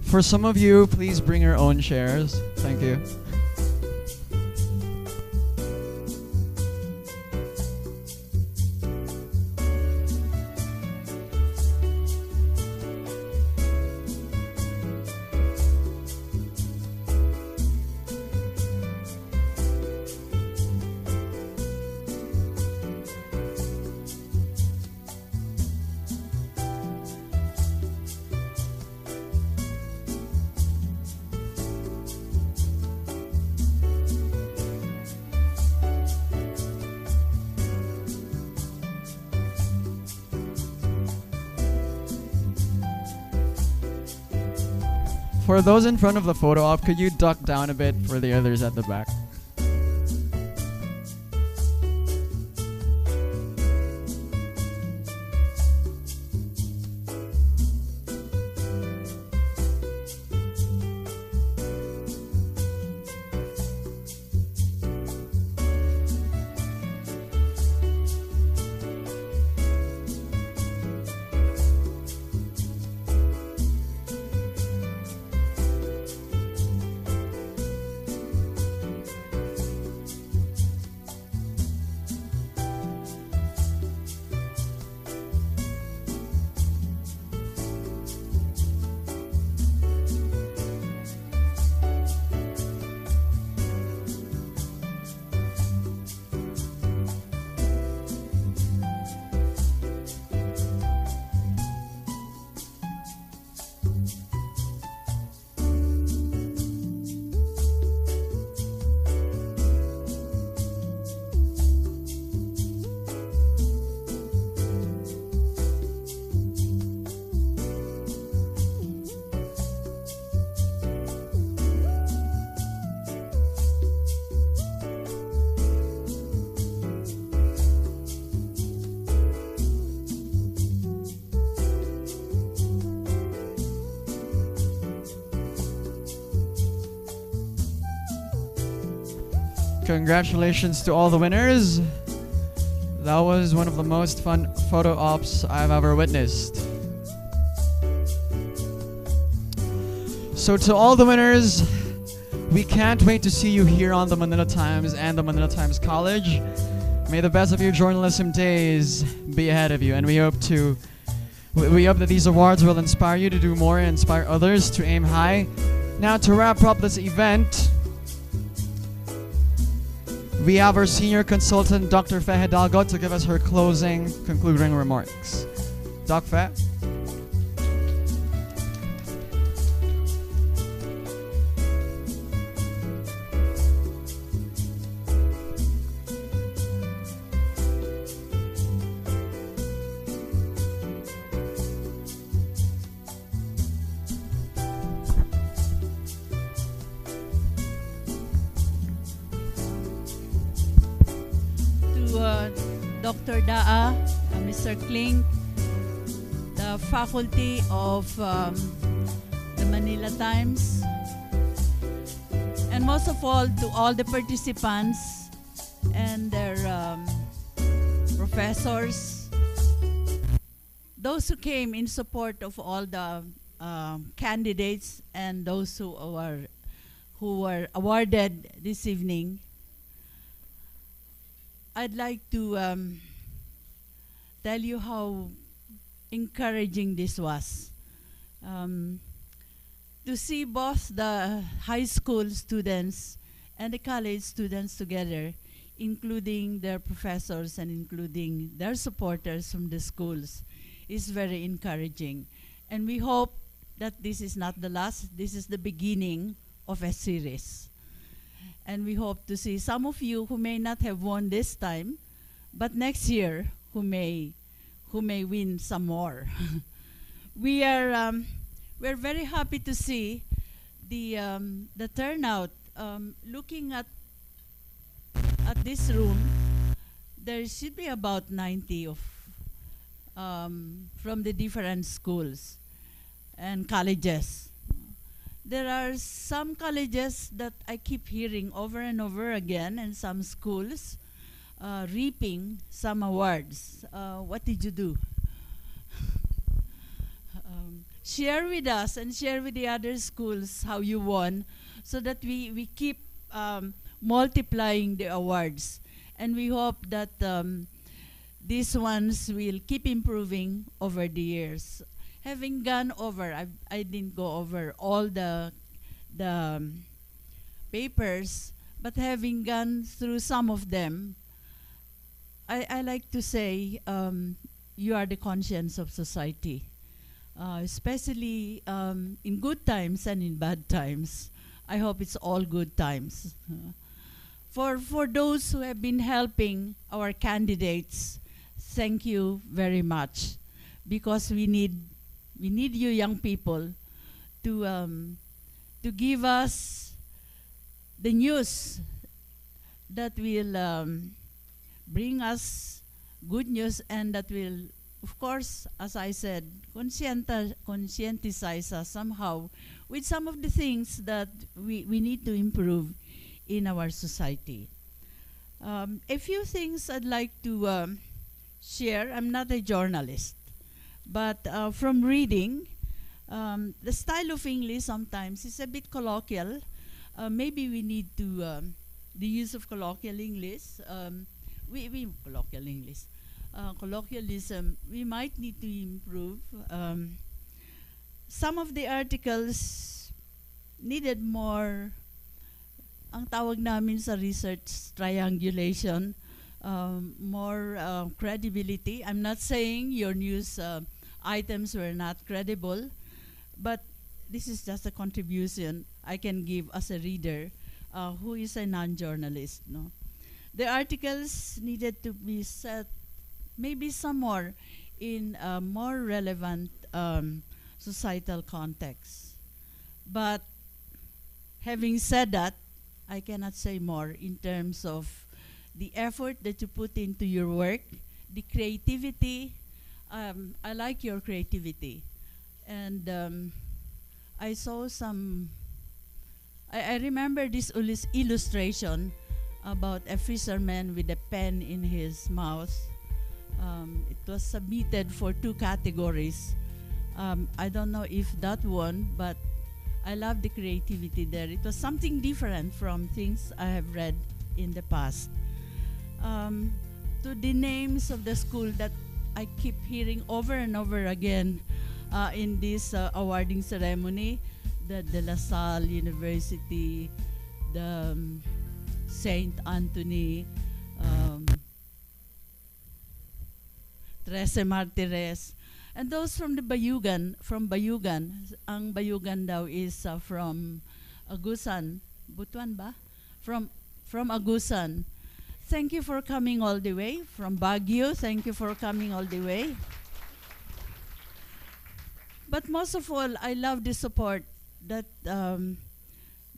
For some of you, please bring your own chairs. Thank you. For those in front of the photo op, could you duck down a bit for the others at the back? Congratulations to all the winners. That was one of the most fun photo ops I've ever witnessed. So to all the winners, we can't wait to see you here on the Manila Times and the Manila Times College. May the best of your journalism days be ahead of you, and we hope that these awards will inspire you to do more and inspire others to aim high. Now to wrap up this event, we have our senior consultant, Dr. Fe Hidalgo, to give us her concluding remarks. Doc Fe? Dr. Daa, Mr. Clink, the faculty of the Manila Times, and most of all to all the participants and their professors, those who came in support of all the candidates and those who were awarded this evening. I'd like to tell you how encouraging this was. To see both the high school students and the college students together, including their professors and including their supporters from the schools, is very encouraging. And we hope that this is not the last, this is the beginning of a series. And we hope to see some of you who may not have won this time, but next year who may win some more. We're very happy to see the turnout. Looking at this room, there should be about 90 of from the different schools and colleges. There are some colleges that I keep hearing over and over again, and some schools reaping some awards. What did you do? Share with us and share with the other schools how you won, so that we keep multiplying the awards. And we hope that these ones will keep improving over the years. Having gone over, I didn't go over all the papers, but having gone through some of them, I like to say you are the conscience of society, especially in good times and in bad times. I hope it's all good times. For those who have been helping our candidates, thank you very much, because we need you young people to give us the news that will bring us good news, and that will, of course, as I said, conscientize us somehow with some of the things that we need to improve in our society. A few things I'd like to share. I'm not a journalist, but from reading, the style of English sometimes is a bit colloquial. Maybe we need to, the use of colloquial English, colloquialism, we might need to improve. Some of the articles needed more, ang tawag namin sa research, triangulation, more credibility. I'm not saying your news items were not credible, but this is just a contribution I can give as a reader who is a non-journalist. No? The articles needed to be set maybe some more in a more relevant societal context. But having said that, I cannot say more in terms of the effort that you put into your work, the creativity. I like your creativity. And I saw some, I remember this illustration about a fisherman with a pen in his mouth. It was submitted for 2 categories. I don't know if that won, but I love the creativity there. It was something different from things I have read in the past. To the names of the school that I keep hearing over and over again in this awarding ceremony, the De La Salle University, the Saint Anthony, Trece Martires, and those from the Bayugan, ang Bayugan daw is from Agusan, Butuan ba? From Agusan. Thank you for coming all the way. From Baguio, thank you for coming all the way. But most of all, I love the support that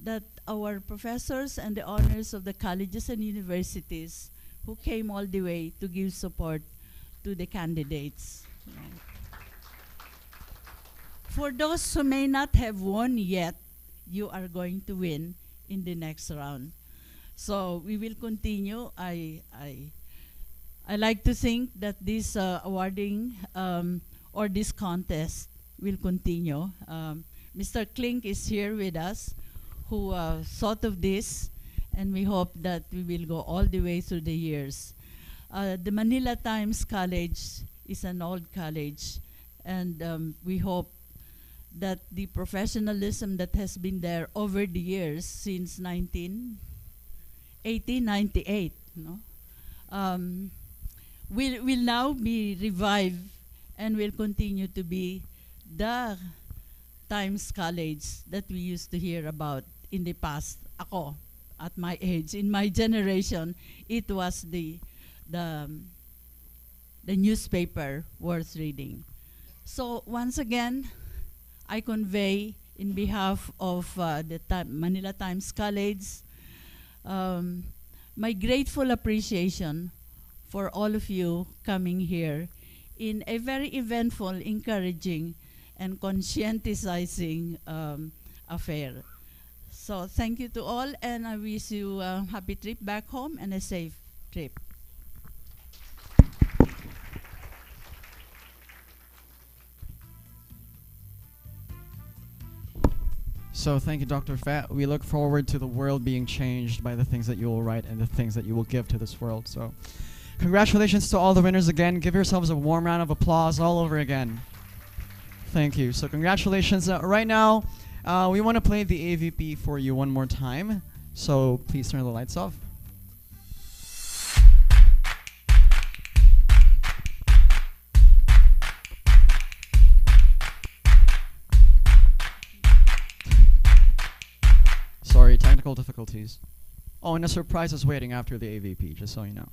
that our professors and the honors of the colleges and universities who came all the way to give support to the candidates. For those who may not have won yet, you are going to win in the next round. So we will continue. I like to think that this awarding or this contest will continue. Mr. Klink is here with us, who thought of this, and we hope that we will go all the way through the years. The Manila Times College is an old college, and we hope that the professionalism that has been there over the years since 1898, no? Will now be revived and will continue to be the Times College that we used to hear about in the past. Ako, at my age, in my generation, it was the newspaper worth reading. So once again, I convey in behalf of the Manila Times College my grateful appreciation for all of you coming here in a very eventful, encouraging, and conscientizing affair. So thank you to all, and I wish you a happy trip back home and a safe trip. So thank you, Dr. Fat. We look forward to the world being changed by the things that you will write and the things that you will give to this world. So congratulations to all the winners again. Give yourselves a warm round of applause all over again. Thank you. So congratulations. Right now, we want to play the AVP for you one more time. So please turn the lights off. Sorry, technical difficulties. Oh, and a surprise is waiting after the AVP, just so you know.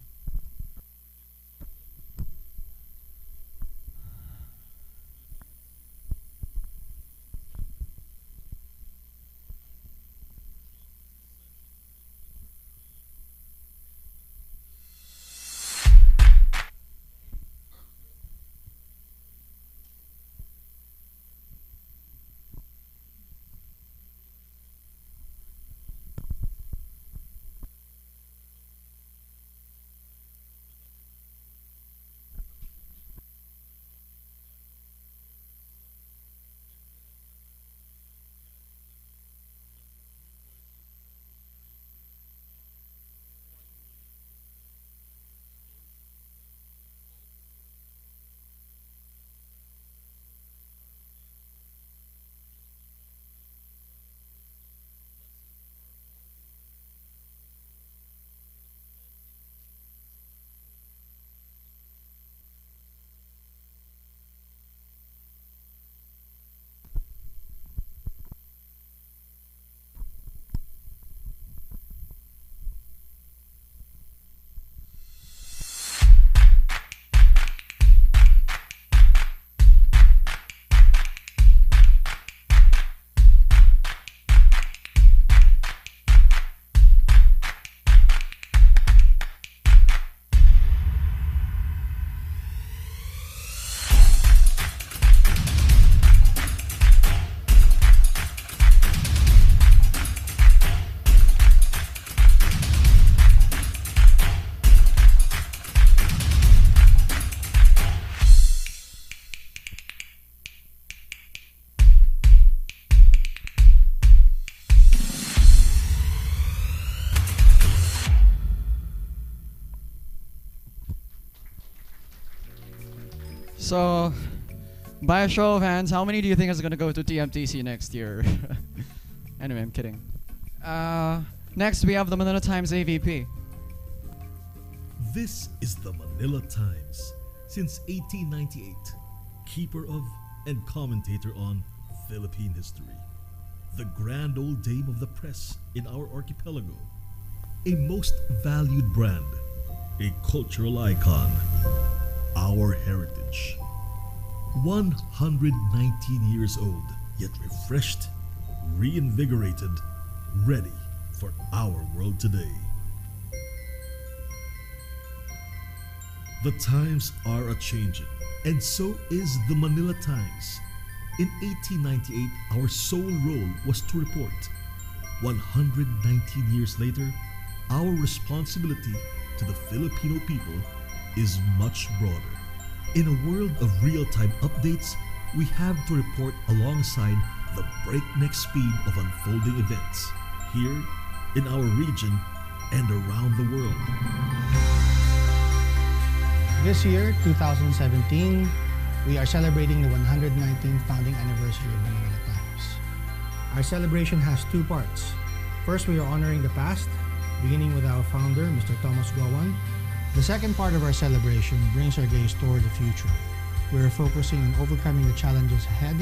So, by a show of hands, how many do you think is going to go to TMTC next year? Anyway, I'm kidding. Next, we have the Manila Times AVP. This is the Manila Times. Since 1898, keeper of and commentator on Philippine history. The grand old dame of the press in our archipelago. A most valued brand. A cultural icon. Our heritage. 119 years old, yet refreshed, reinvigorated, ready for our world today. The times are a-changing, and so is the Manila Times. In 1898, our sole role was to report. 119 years later, our responsibility to the Filipino people is much broader. In a world of real-time updates, we have to report alongside the breakneck speed of unfolding events here in our region and around the world. This year, 2017, we are celebrating the 119th founding anniversary of the Manila Times. Our celebration has two parts. First, we are honoring the past, beginning with our founder, Mr. Thomas Gowan. The second part of our celebration brings our gaze toward the future. We are focusing on overcoming the challenges ahead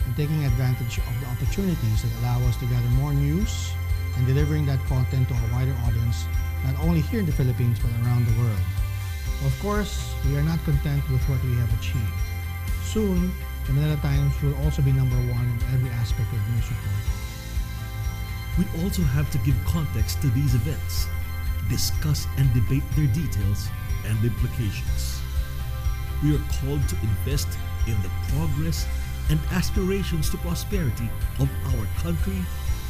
and taking advantage of the opportunities that allow us to gather more news and delivering that content to a wider audience, not only here in the Philippines but around the world. Of course, we are not content with what we have achieved. Soon, the Manila Times will also be number one in every aspect of news reporting. We also have to give context to these events, discuss and debate their details and implications. We are called to invest in the progress and aspirations to prosperity of our country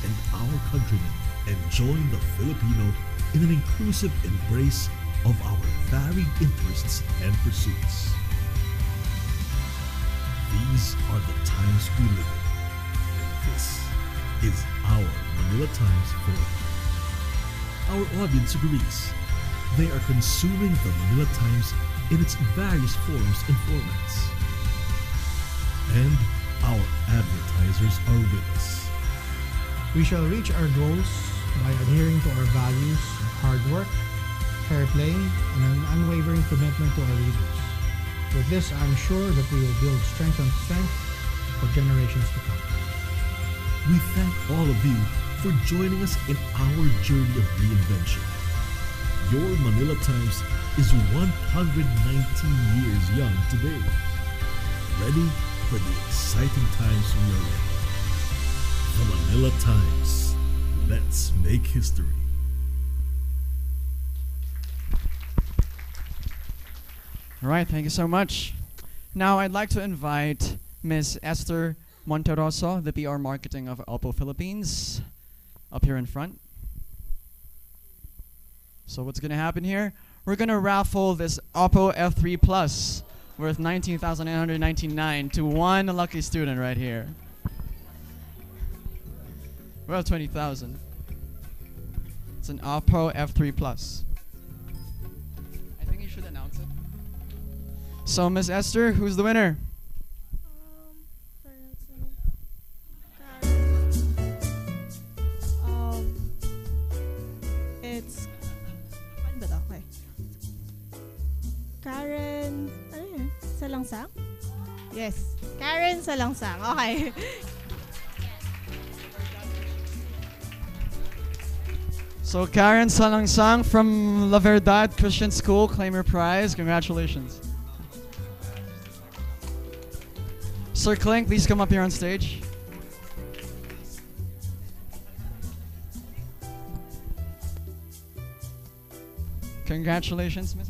and our countrymen, and join the Filipino in an inclusive embrace of our varied interests and pursuits. These are the times we live in, and this is our Manila Times Forum. Our audience agrees. They are consuming the Manila Times in its various forms and formats. And our advertisers are with us. We shall reach our goals by adhering to our values of hard work, fair play, and an unwavering commitment to our leaders. With this, I'm sure that we will build strength on strength for generations to come. We thank all of you for joining us in our journey of reinvention. Your Manila Times is 119 years young today, ready for the exciting times we are in. The Manila Times. Let's make history. All right, thank you so much. Now I'd like to invite Ms. Esther Monteroso, the PR Marketing of Oppo Philippines, up here in front. So what's going to happen here? We're going to raffle this Oppo F3 Plus worth 19,999 to one lucky student right here. Well, 20,000. It's an Oppo F3 Plus. I think you should announce it. So, Miss Esther, who's the winner? It's ano ba to? Okay. Karen, ano yun? Salangsang? Yes. Karen Salangsang. Okay. So, Karen Salangsang from La Verdad Christian School, claim your prize. Congratulations. Sir Clink, please come up here on stage. Congratulations, Miss.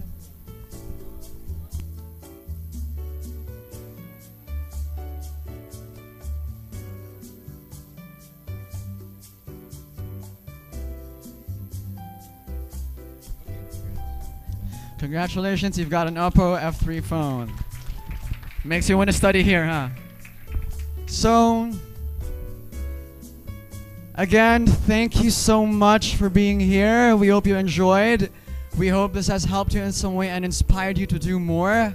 Congratulations, you've got an Oppo F3 phone. Makes you want to study here, huh? So, again, thank you so much for being here. We hope you enjoyed. We hope this has helped you in some way and inspired you to do more.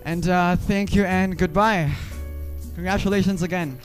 And thank you and goodbye. Congratulations again.